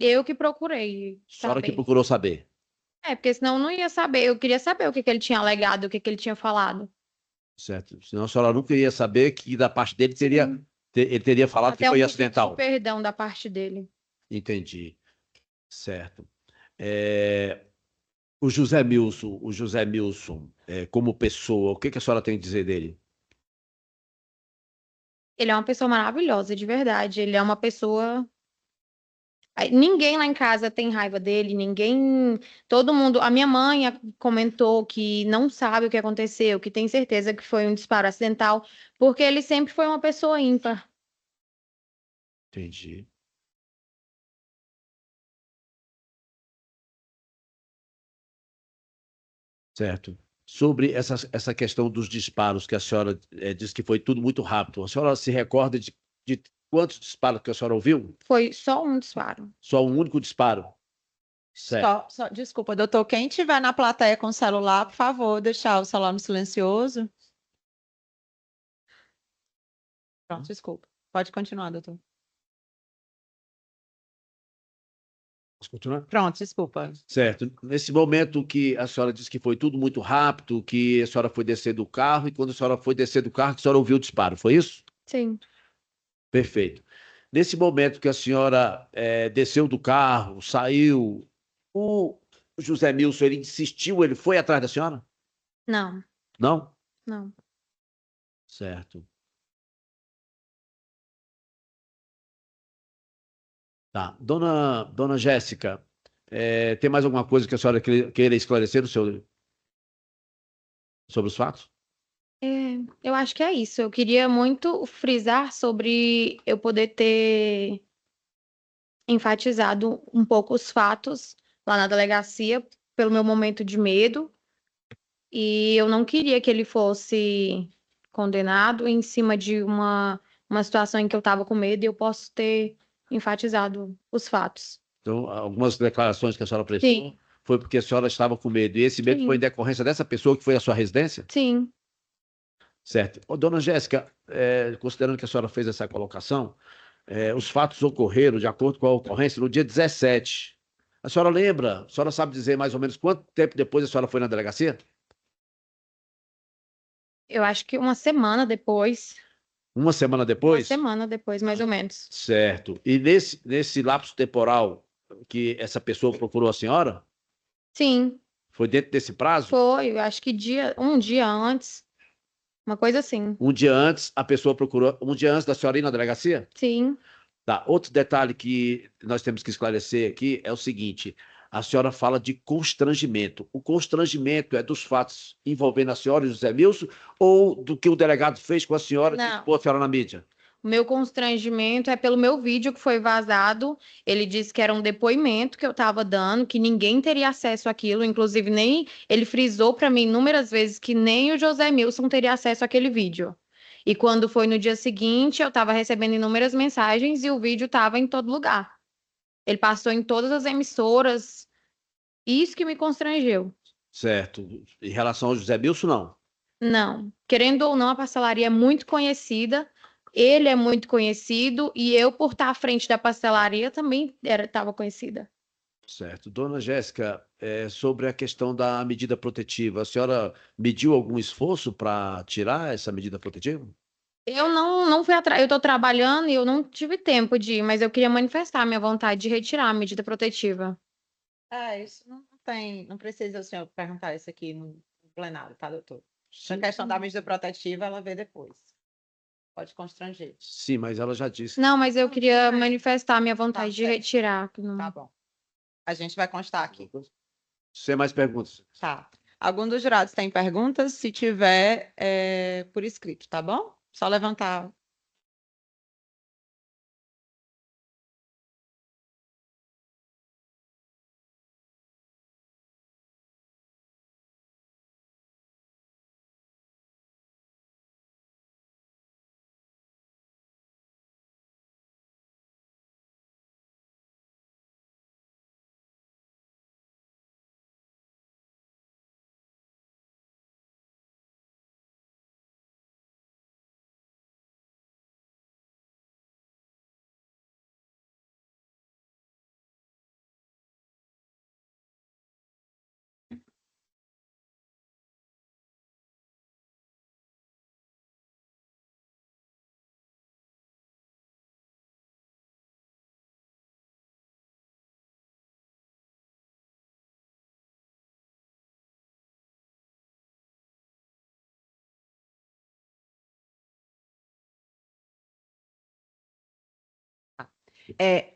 Eu que procurei A senhora que saber. procurou saber. Porque senão eu não ia saber. Eu queria saber o que ele tinha alegado, o que ele tinha falado. Certo. Senão a senhora nunca ia saber que da parte dele Sim. ele teria falado que Até foi um pedido acidental. de perdão da parte dele. Entendi. Certo. O José Milson, como pessoa, o que a senhora tem a dizer dele? Ele é uma pessoa maravilhosa, de verdade. Ele é uma pessoa. Ninguém lá em casa tem raiva dele, ninguém. Todo mundo. A minha mãe comentou que não sabe o que aconteceu, que tem certeza que foi um disparo acidental, porque ele sempre foi uma pessoa ímpar. Entendi. Certo. Sobre essa questão dos disparos que a senhora disse que foi tudo muito rápido, a senhora se recorda de quantos disparos que a senhora ouviu? Foi só um disparo. Só um único disparo? Certo. Desculpa, doutor, quem tiver na plateia com o celular, por favor, deixar o celular no silencioso. Pronto, desculpa. Pode continuar, doutor. Posso continuar? Pronto, desculpa. Certo. Nesse momento que a senhora disse que foi tudo muito rápido, que a senhora foi descer do carro, e quando a senhora foi descer do carro, que a senhora ouviu o disparo, foi isso? Sim. Perfeito. Nesse momento que a senhora desceu do carro, saiu, o José Milson, ele insistiu, ele foi atrás da senhora? Não, Não? não. Certo. Tá. Dona Jéssica, tem mais alguma coisa que a senhora queira esclarecer sobre os fatos? Eu acho que é isso. Eu queria muito frisar sobre eu poder ter enfatizado um pouco os fatos lá na delegacia, pelo meu momento de medo. E eu não queria que ele fosse condenado em cima de uma situação em que eu estava com medo e eu posso ter enfatizado os fatos. Então, algumas declarações que a senhora prestou Sim, foi porque a senhora estava com medo. E esse medo foi em sim, decorrência dessa pessoa que foi à sua residência? sim. Certo. Ô, dona Jéssica, considerando que a senhora fez essa colocação, os fatos ocorreram de acordo com a ocorrência no dia 17. A senhora lembra? A senhora sabe dizer mais ou menos quanto tempo depois a senhora foi na delegacia? Eu acho que uma semana depois, Uma semana depois? mais ou menos. Certo. E nesse lapso temporal que essa pessoa procurou a senhora, Sim, foi dentro desse prazo? foi. Eu acho que um dia antes, uma coisa assim. Um dia antes, a pessoa procurou, um dia antes da senhora ir na delegacia? Sim, Tá. Outro detalhe que nós temos que esclarecer aqui é o seguinte: a senhora fala de constrangimento. O constrangimento é dos fatos envolvendo a senhora e o José Milson ou do que o delegado fez com a senhora de não. expor a senhora na mídia? O meu constrangimento é pelo meu vídeo que foi vazado. Ele disse que era um depoimento que eu estava dando, que ninguém teria acesso àquilo, inclusive nem ele frisou para mim inúmeras vezes que nem o José Milson teria acesso àquele vídeo. E quando foi no dia seguinte, eu estava recebendo inúmeras mensagens e o vídeo estava em todo lugar. Ele passou em todas as emissoras. Isso que me constrangeu. Certo. Em relação ao José Milson, não. Não, querendo ou não, a pastelaria é muito conhecida. Ele é muito conhecido e eu, por estar à frente da pastelaria, também estava conhecida. Certo. Dona Jéssica, sobre a questão da medida protetiva, a senhora mediu algum esforço para tirar essa medida protetiva? Eu não fui atrás, eu estou trabalhando e eu não tive tempo de ir, mas eu queria manifestar a minha vontade de retirar a medida protetiva. Isso não tem, não precisa o senhor perguntar isso aqui no plenário, tá, doutor? A questão da medida protetiva, ela vê depois. Pode constranger. Sim, mas ela já disse. Não, mas eu Não, queria tudo bem. manifestar a minha vontade de certo. retirar. Tá bom. A gente vai constar aqui. Sem mais perguntas. Tá. Algum dos jurados tem perguntas? Se tiver, por escrito, tá bom? Só levantar.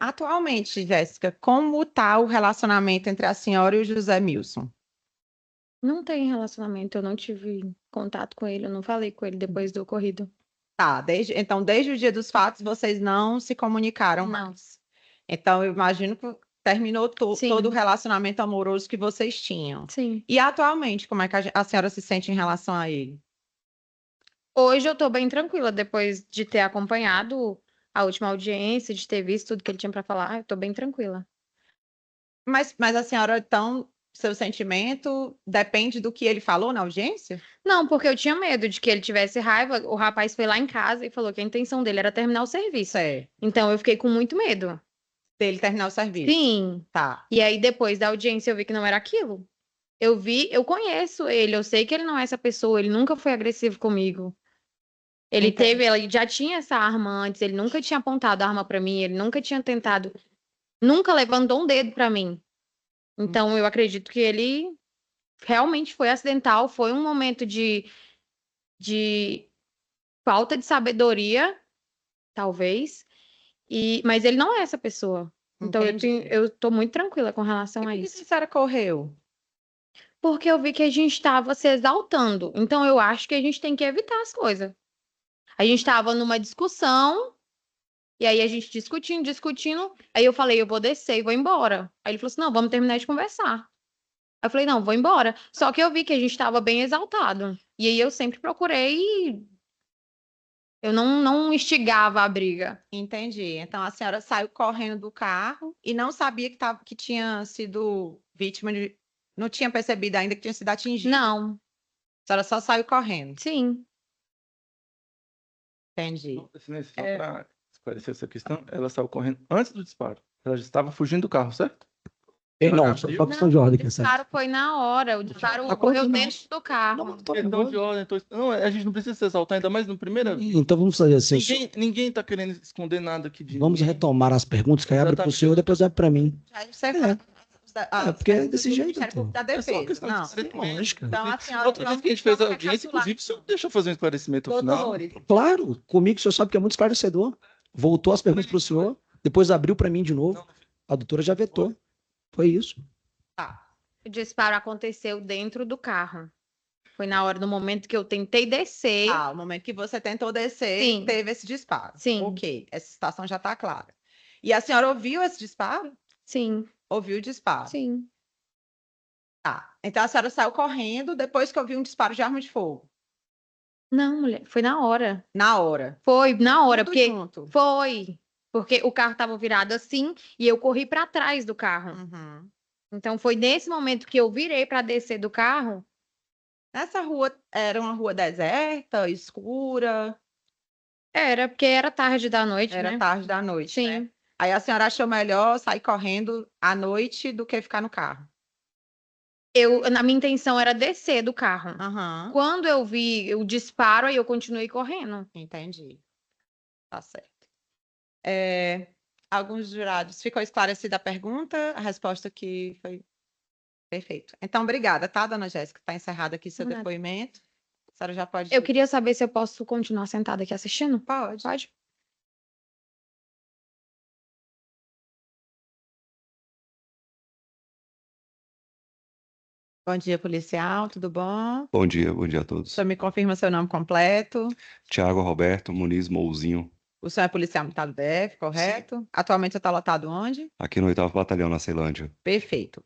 Atualmente, Jéssica, como está o relacionamento entre a senhora e o José Milson? Não tem relacionamento, eu não tive contato com ele, eu não falei com ele depois do ocorrido. Tá, então, desde o dia dos fatos, vocês não se comunicaram Não. mais. Então, eu imagino que terminou Sim. todo o relacionamento amoroso que vocês tinham. Sim. E atualmente, como é que a senhora se sente em relação a ele? Hoje eu tô bem tranquila, depois de ter acompanhado a última audiência, de ter visto tudo que ele tinha para falar, eu tô bem tranquila. Mas a senhora, então, seu sentimento depende do que ele falou na audiência? Não, porque eu tinha medo de que ele tivesse raiva. O rapaz foi lá em casa e falou que a intenção dele era terminar o serviço. Certo. Então eu fiquei com muito medo. Dele terminar o serviço. Sim. Tá. E aí, depois da audiência, eu vi que não era aquilo. Eu conheço ele, eu sei que ele não é essa pessoa, ele nunca foi agressivo comigo. Entendi. Ele já tinha essa arma antes, ele nunca tinha apontado a arma pra mim, ele nunca tinha tentado, nunca levantou um dedo pra mim. Então, eu acredito que ele realmente foi acidental, foi um momento de falta de sabedoria, talvez, mas ele não é essa pessoa. Então, Entendi. eu tô muito tranquila com relação E a por que isso. a senhora correu? Porque eu vi que a gente estava se exaltando. Então, eu acho que a gente tem que evitar as coisas. A gente estava numa discussão, e aí a gente discutindo. Aí eu falei, eu vou descer e vou embora. Aí ele falou assim: não, vamos terminar de conversar. Aí eu falei, não, vou embora. Só que eu vi que a gente estava bem exaltado. E aí eu sempre procurei. Eu não instigava a briga. Entendi. Então a senhora saiu correndo do carro e não sabia que tinha sido vítima de. Não tinha percebido ainda que tinha sido atingida. Não, A senhora só saiu correndo. sim. Entendi. Excelência, só para esclarecer essa questão, ela saiu correndo antes do disparo. Ela já estava fugindo do carro, certo? Não, só uma questão de ordem aqui, O certo? disparo foi na hora. O disparo Tá ocorreu correndo, dentro do carro. Não, tô Questão nervoso. de ordem. Não, a gente não precisa se exaltar, ainda mais no primeiro. Então vamos fazer assim. Ninguém está querendo esconder nada aqui de Vamos ninguém. retomar as perguntas, que aí abre para o Exatamente. senhor, depois abre para mim. Já encerrou. Porque é desse jeito, Ministério Público da É só uma Defesa. questão de Não. esclarecimento. Lógico. Então a senhora. Outra vez que a gente fez a audiência, inclusive, o senhor deixa eu fazer um esclarecimento ao final. Doutores. Claro, comigo o senhor sabe que é muito esclarecedor. Voltou as perguntas para o senhor, depois abriu para mim de novo. A doutora já vetou. Foi isso. Tá. O disparo aconteceu dentro do carro. Foi na hora, no momento que eu tentei descer. Ah, o momento que você tentou descer, Sim. teve esse disparo. Sim. Ok, essa situação já está clara. E a senhora ouviu esse disparo? Sim, Ouviu o disparo? sim. Tá. Então a senhora saiu correndo depois que ouviu um disparo de arma de fogo. Não, mulher, foi na hora. Na hora. Foi na hora, Tudo porque junto. foi. Porque o carro estava virado assim e eu corri para trás do carro. Uhum. Então foi nesse momento que eu virei para descer do carro. Essa rua era uma rua deserta, escura, Era porque era tarde da noite, era né? tarde da noite, Sim. né? Aí a senhora achou melhor sair correndo à noite do que ficar no carro. Na minha intenção era descer do carro. Aham. Quando eu vi o disparo, aí eu continuei correndo. Entendi. Tá certo. Alguns jurados. Ficou esclarecida a pergunta? A resposta que foi perfeito. Então, obrigada, tá, dona Jéssica? Está encerrado aqui seu Nada. depoimento. A senhora já pode. Eu queria saber se eu posso continuar sentada aqui assistindo. Pode. Pode? Bom dia, policial, tudo bom? Bom dia a todos. O senhor me confirma seu nome completo? Tiago Roberto Muniz Mouzinho, O senhor é policial militar do DF, correto? Atualmente você está lotado onde? aqui no 8º Batalhão, na Ceilândia. Perfeito.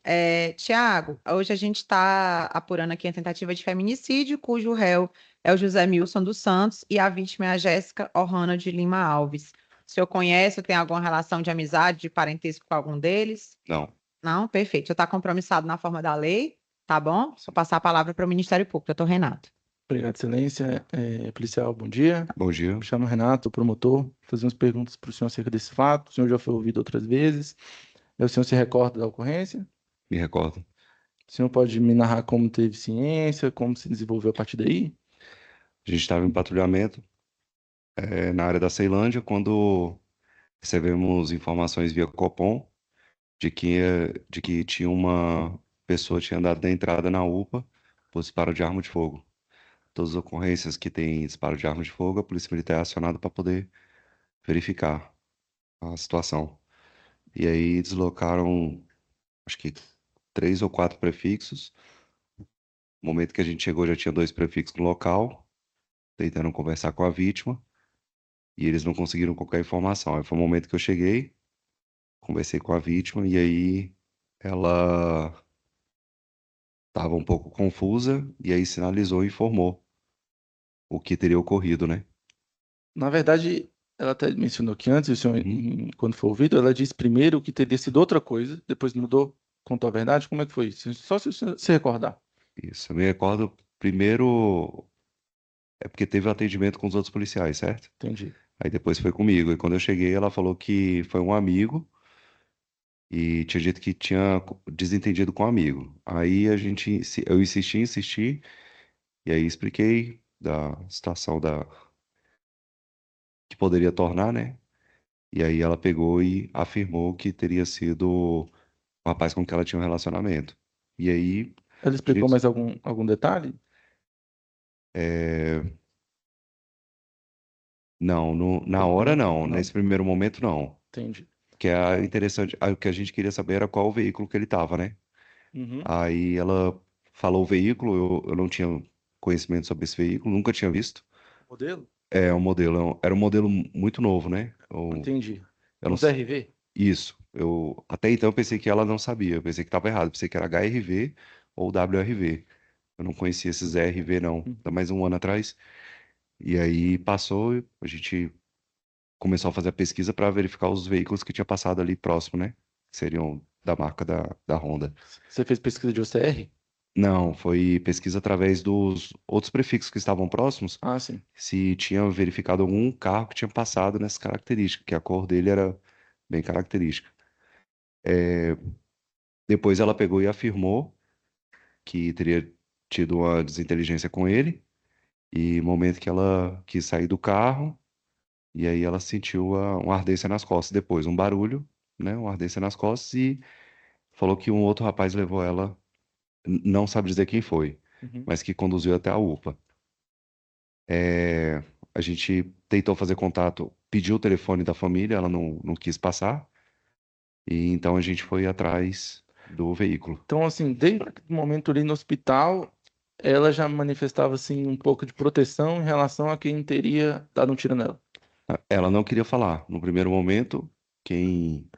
Tiago, hoje a gente está apurando aqui a tentativa de feminicídio, cujo réu é o José Milson dos Santos e a vítima é a Jéssica Ohana de Lima Alves. O senhor conhece ou tem alguma relação de amizade, de parentesco com algum deles? Não, Não? Perfeito. O senhor está compromissado na forma da lei, tá bom? Vou passar a palavra para o Ministério Público, doutor Renato. Obrigado, excelência. Policial, bom dia. bom dia. Me chamo Renato, promotor. Vou fazer umas perguntas para o senhor acerca desse fato. O senhor já foi ouvido outras vezes. O senhor se recorda da ocorrência? Me recordo. O senhor pode me narrar como teve ciência, como se desenvolveu a partir daí? A gente estava em patrulhamento na área da Ceilândia quando recebemos informações via Copom de que tinha uma pessoa tinha dado da entrada na UPA por disparo de arma de fogo. Todas as ocorrências que tem disparo de arma de fogo, a Polícia Militar é acionada para poder verificar a situação. E aí deslocaram, acho que 3 ou 4 prefixos. No momento que a gente chegou, já tinha 2 prefixos no local, tentando conversar com a vítima, e eles não conseguiram qualquer informação. Aí foi o momento que eu cheguei, conversei com a vítima, e aí ela estava um pouco confusa, e aí sinalizou e informou o que teria ocorrido, né? Na verdade, ela até mencionou que antes, o senhor, Uhum. quando foi ouvido, ela disse primeiro que teria sido outra coisa, depois mudou, contou a verdade. Como é que foi isso? Só se o senhor se recordar. Isso, eu me recordo primeiro, é porque teve o atendimento com os outros policiais, certo? Entendi. Aí depois foi comigo, e quando eu cheguei ela falou que foi um amigo e tinha dito que tinha desentendido com um amigo. Aí eu insisti, e aí expliquei da situação que poderia tornar, né? E aí ela pegou e afirmou que teria sido o rapaz com quem ela tinha um relacionamento. E aí, Ela explicou mais algum detalhe? é, não, na hora não, Não? nesse primeiro momento não. Entendi. Que é interessante, o que a gente queria saber era qual o veículo que ele estava, né? Uhum. Aí ela falou o veículo, eu não tinha conhecimento sobre esse veículo, nunca tinha visto. Modelo? É um modelo, era um modelo muito novo, né? Entendi. Eu não, Uns RV? isso, até então eu pensei que ela não sabia, eu pensei que estava errado, pensei que era HRV ou WRV. Eu não conhecia esses RV não, Uhum. há mais um ano atrás. E aí passou, a gente começou a fazer a pesquisa para verificar os veículos que tinha passado ali próximo, né? Que seriam da marca da Honda. Você fez pesquisa de OCR? Não, foi pesquisa através dos outros prefixos que estavam próximos, Ah, sim. se tinha verificado algum carro que tinha passado nessas características, que a cor dele era bem característica. Depois ela pegou e afirmou que teria tido uma desinteligência com ele, e no momento que ela quis sair do carro, e aí ela sentiu uma ardência nas costas depois, um barulho, né, uma ardência nas costas, e falou que um outro rapaz levou ela, não sabe dizer quem foi, Uhum. mas que conduziu até a UPA. É, a gente tentou fazer contato, pediu o telefone da família, ela não quis passar, e então a gente foi atrás do veículo. Então, assim, desde aquele momento ali no hospital, ela já manifestava, assim, um pouco de proteção em relação a quem teria dado um tiro nela. Ela não queria falar. No primeiro momento, quem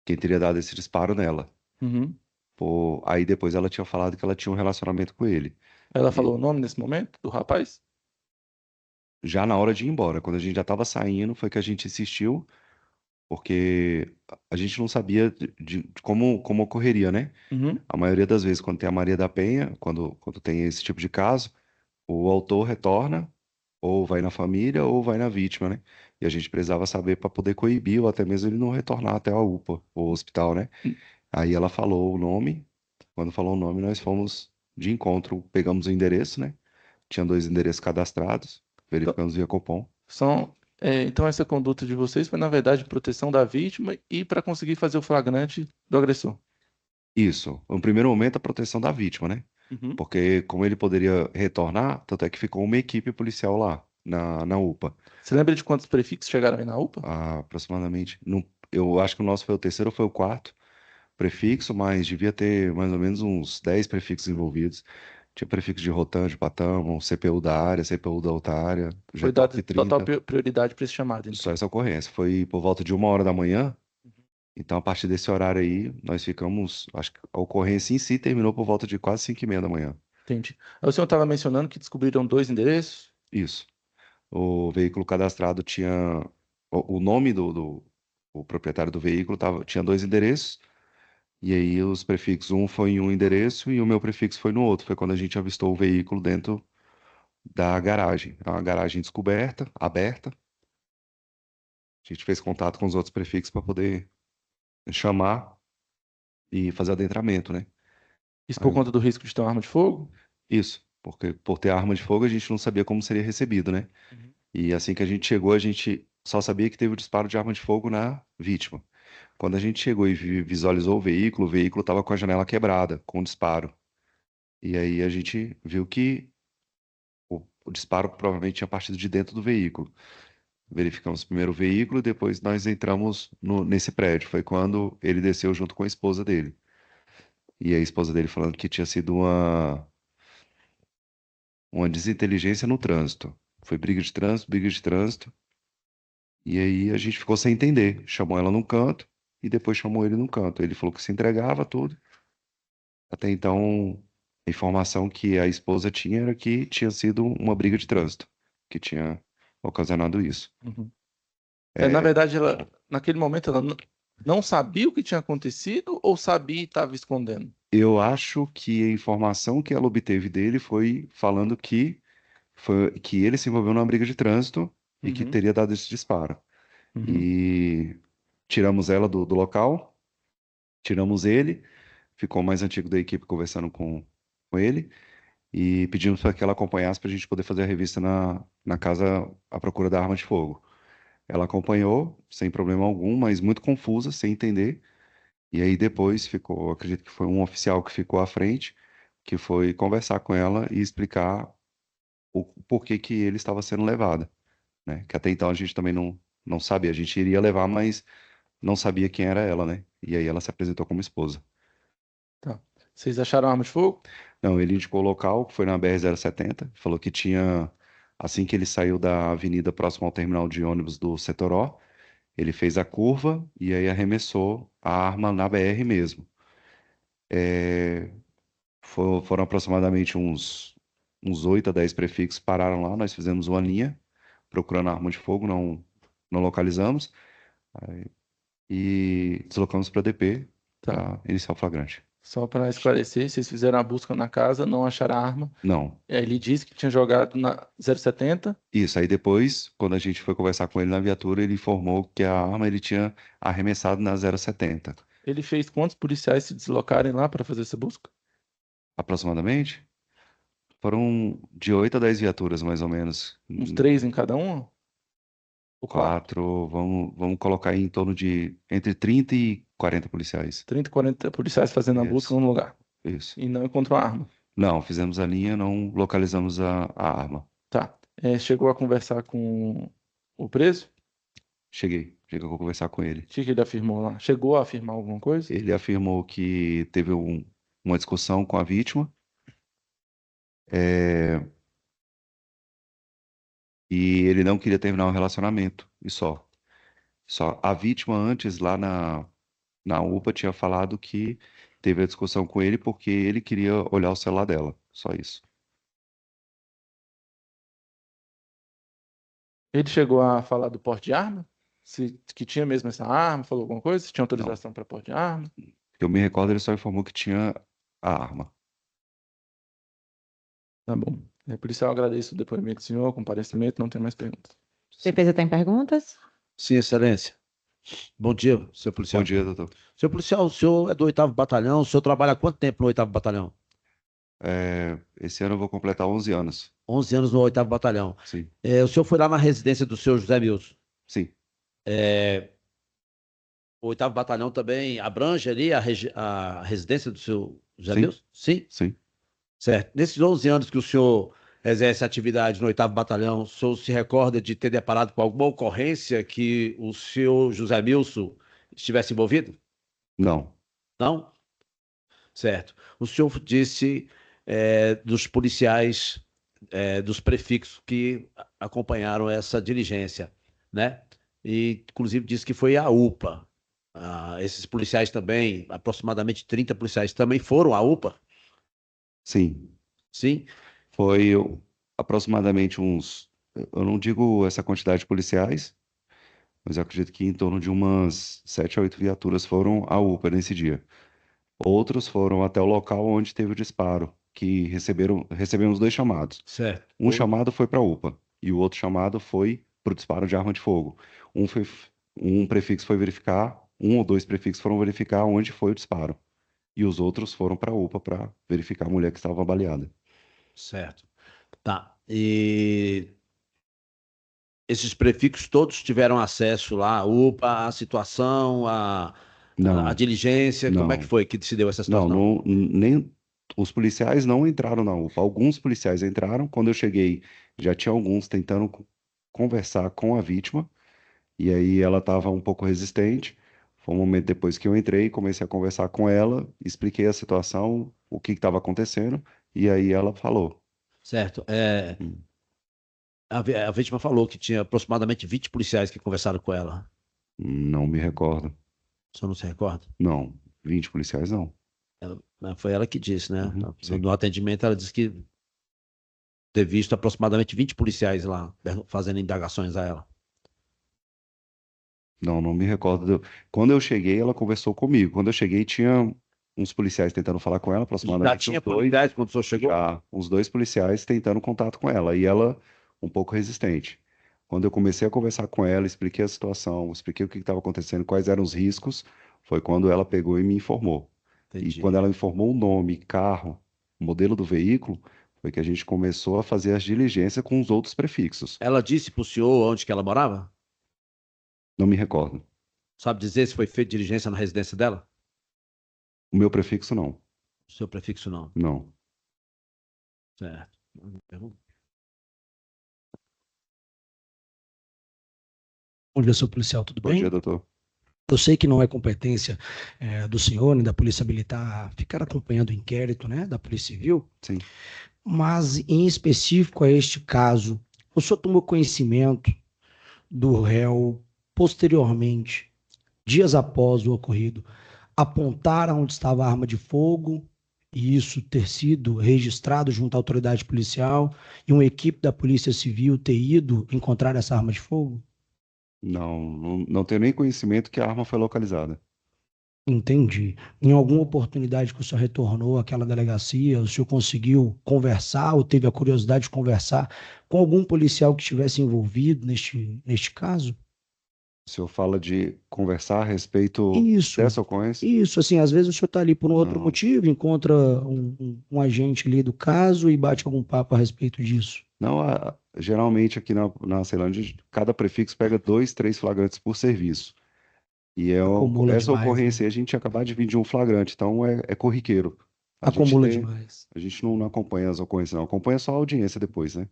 teria dado esse disparo nela. Uhum. Aí depois ela tinha falado que ela tinha um relacionamento com ele. Ela falou E o nome nesse momento do rapaz? já na hora de ir embora, quando a gente já estava saindo, foi que a gente insistiu, porque a gente não sabia de como ocorreria, né? Uhum. A maioria das vezes, quando tem a Maria da Penha, quando tem esse tipo de caso, o autor retorna, ou vai na família, ou vai na vítima, né? E a gente precisava saber para poder coibir, ou até mesmo ele não retornar até a UPA, o hospital, né? Aí ela falou o nome. Quando falou o nome, nós fomos de encontro, pegamos o endereço, né? Tinha 2 endereços cadastrados, Então, verificamos via Copom. então essa conduta de vocês foi, na verdade, proteção da vítima e para conseguir fazer o flagrante do agressor. Isso, no primeiro momento, a proteção da vítima, né? Uhum. Porque como ele poderia retornar, tanto é que ficou uma equipe policial lá, na UPA. Você lembra de quantos prefixos chegaram aí na UPA? Aproximadamente. Eu acho que o nosso foi o terceiro ou foi o quarto prefixo, mas devia ter mais ou menos uns 10 prefixos envolvidos. Tinha prefixo de Rotan, de Patamo, CPU da área, CPU da outra área, Foi dada GTOP total 30. prioridade para esse chamado, Só então. essa ocorrência. Foi por volta de 1 hora da manhã. Então, a partir desse horário aí, nós ficamos. Acho que a ocorrência em si terminou por volta de quase 5h30 da manhã. Entendi. Aí o senhor estava mencionando que descobriram 2 endereços? Isso. O veículo cadastrado tinha. O nome o proprietário do veículo tinha 2 endereços. E aí, os prefixos, um foi em um endereço e o meu prefixo foi no outro. Foi quando a gente avistou o veículo dentro da garagem. É uma garagem descoberta, aberta. A gente fez contato com os outros prefixos para poder chamar e fazer adentramento, né? Isso por Aí, conta do risco de ter uma arma de fogo? isso, porque por ter arma de fogo a gente não sabia como seria recebido, né? Uhum. E assim que a gente chegou, a gente só sabia que teve o disparo de arma de fogo na vítima. Quando a gente chegou e visualizou o veículo estava com a janela quebrada, com o disparo. E aí a gente viu que o disparo provavelmente tinha partido de dentro do veículo. Verificamos primeiro o veículo, depois nós entramos nesse prédio. Foi quando ele desceu junto com a esposa dele. E a esposa dele falando que tinha sido uma desinteligência no trânsito. Foi briga de trânsito, briga de trânsito. E aí a gente ficou sem entender. Chamou ela num canto e depois chamou ele num canto. Ele falou que se entregava tudo. Até então, a informação que a esposa tinha era que tinha sido uma briga de trânsito que tinha ocasionado isso. Uhum. Na É, verdade, naquele momento, ela não sabia o que tinha acontecido ou sabia e estava escondendo? eu acho que a informação que ela obteve dele foi falando que ele se envolveu numa briga de trânsito e que Uhum. teria dado esse disparo. Uhum. E tiramos ela do local Tiramos ele, ficou o mais antigo da equipe conversando com ele e pedimos para que ela acompanhasse para a gente poder fazer a revista na casa à procura da arma de fogo. Ela acompanhou, sem problema algum, mas muito confusa, sem entender. E aí depois ficou, acredito que foi um oficial que ficou à frente, que foi conversar com ela e explicar o porquê que ele estava sendo levado, né? Que até então a gente também não sabia. A gente iria levar, mas não sabia quem era ela, né? E aí ela se apresentou como esposa. Tá. Vocês acharam arma de fogo? Não, ele indicou o local, que foi na BR-070, falou que tinha, assim que ele saiu da avenida próxima ao terminal de ônibus do Setoró, ele fez a curva e aí arremessou a arma na BR mesmo. É, foram aproximadamente uns 8 a 10 prefixos pararam lá, nós fizemos uma linha procurando a arma de fogo, não localizamos, aí, e deslocamos para DP Tá. para iniciar o flagrante. Só para esclarecer, vocês fizeram a busca na casa, não acharam a arma. Não. E aí ele disse que tinha jogado na 070. Isso, aí depois, quando a gente foi conversar com ele na viatura, ele informou que a arma ele tinha arremessado na 070. Ele fez quantos policiais se deslocarem lá para fazer essa busca? Aproximadamente, foram de 8 a 10 viaturas, mais ou menos. Uns 3 em cada um? Ou 4? 4, vamos colocar aí em torno de entre 30 e 40 policiais. 30, 40 policiais fazendo a busca Isso. num lugar. Isso. E não encontrou a arma. Não, fizemos a linha, não localizamos a arma. Tá. Chegou a conversar com o preso? Cheguei a conversar com ele. O que ele afirmou lá? Chegou a afirmar alguma coisa? Ele afirmou que teve uma discussão com a vítima. É, e ele não queria terminar o relacionamento, e só. Só a vítima antes, lá na UPA, tinha falado que teve a discussão com ele porque ele queria olhar o celular dela. Só isso. Ele chegou a falar do porte de arma? Que tinha mesmo essa arma? Falou alguma coisa? Se tinha autorização para porte de arma? Que eu me recordo, ele só informou que tinha a arma. Tá bom. Por isso eu agradeço o depoimento do senhor, o comparecimento, não tem mais perguntas. Defesa tem perguntas? Sim, excelência. Bom dia, senhor policial. Bom dia, doutor. Senhor policial, o senhor é do 8º Batalhão, o senhor trabalha há quanto tempo no 8º Batalhão? Esse ano eu vou completar 11 anos. 11 anos no 8º Batalhão. Sim, O senhor foi lá na residência do senhor José Milson. sim. O 8º Batalhão também abrange ali a residência do seu José Sim. Milson? Sim? Sim. Certo. Nesses 11 anos que o senhor exerce atividade no 8º Batalhão, o senhor se recorda de ter deparado com alguma ocorrência que o senhor José Milson estivesse envolvido? Não. Não? Certo. O senhor disse dos policiais, dos prefixos que acompanharam essa diligência, né? E, inclusive, disse que foi a UPA. Esses policiais também, aproximadamente 30 policiais, também foram à UPA? Sim. Sim? Foi aproximadamente eu não digo essa quantidade de policiais, mas eu acredito que em torno de umas 7 a 8 viaturas foram à UPA nesse dia. Outros foram até o local onde teve o disparo, que recebemos 2 chamados. Certo. Um chamado foi para a UPA e o outro chamado foi para o disparo de arma de fogo. Um prefixo foi verificar, um ou 2 prefixos foram verificar onde foi o disparo. E os outros foram para a UPA para verificar a mulher que estava baleada. Certo. Tá. E esses prefixos todos tiveram acesso lá, à UPA, à situação, à Não, diligência? Como é que não. foi que se deu essa situação? Nem os policiais não entraram na UPA. Alguns policiais entraram. Quando eu cheguei, já tinha alguns tentando conversar com a vítima. E aí ela estava um pouco resistente. Foi um momento depois que eu entrei, comecei a conversar com ela, expliquei a situação, o que estava acontecendo, e aí ela falou. Certo. Hum. A vítima falou que tinha aproximadamente 20 policiais que conversaram com ela. Não me recordo. O senhor não se recorda? Não, 20 policiais não. Foi ela que disse, né? Uhum, sim. No atendimento, ela disse que ter visto aproximadamente 20 policiais lá fazendo indagações a ela. Não me recordo. Quando eu cheguei, ela conversou comigo. Quando eu cheguei, tinha uns policiais tentando falar com ela, Já aproximadamente tinha uns 2. policiais quando o senhor chegou? Já, uns 2 policiais tentando contato com ela, e ela um pouco resistente. Quando eu comecei a conversar com ela, expliquei a situação, expliquei o que estava acontecendo, quais eram os riscos, Foi quando ela pegou e me informou. E Entendi. quando ela informou o nome, carro, modelo do veículo, foi que a gente começou a fazer as diligências com os outros prefixos. Ela disse pro senhor onde que ela morava? Não me recordo. Sabe dizer se foi feita diligência na residência dela? O meu prefixo, não. O seu prefixo não. Não. Certo. Bom dia, senhor policial, tudo Bom bem? dia, doutor. Eu sei que não é competência do senhor, nem da Polícia Militar, ficar acompanhando o inquérito, né, da Polícia Civil, Sim. mas em específico a este caso, o senhor tomou conhecimento do réu posteriormente, dias após o ocorrido, apontar onde estava a arma de fogo e isso ter sido registrado junto à autoridade policial e uma equipe da Polícia Civil ter ido encontrar essa arma de fogo? Não tenho nem conhecimento que a arma foi localizada. Entendi. Em alguma oportunidade que o senhor retornou àquela delegacia, o senhor conseguiu conversar ou teve a curiosidade de conversar com algum policial que estivesse envolvido neste caso? O senhor fala de conversar a respeito Isso, dessa ocorrência? isso. Assim, às vezes o senhor está ali por um outro Não. motivo, encontra um agente ali do caso e bate algum papo a respeito disso. Não, geralmente aqui na Ceilândia, cada prefixo pega 2, 3 flagrantes por serviço. E Acumula essa demais, ocorrência né? aí, a gente acaba de vir de um flagrante, então é corriqueiro. Acumula demais. A gente não acompanha as ocorrências, não. Acompanha só a audiência depois, né?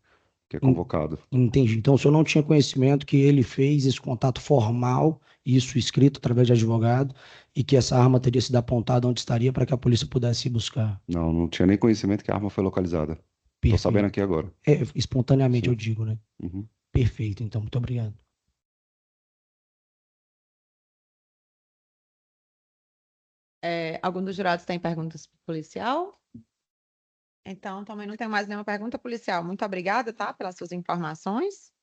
Que é En- convocado. Entendi. Então o senhor não tinha conhecimento que ele fez esse contato formal, isso escrito através de advogado, e que essa arma teria sido apontada onde estaria para que a polícia pudesse ir buscar. Não tinha nem conhecimento que a arma foi localizada. Tô sabendo Perfeito. aqui agora. Espontaneamente Sim. eu digo, né? Uhum. Perfeito, então, muito obrigado. Algum dos jurados tem perguntas para o policial? Então, também não tem mais nenhuma pergunta, policial. Muito obrigada, tá, pelas suas informações.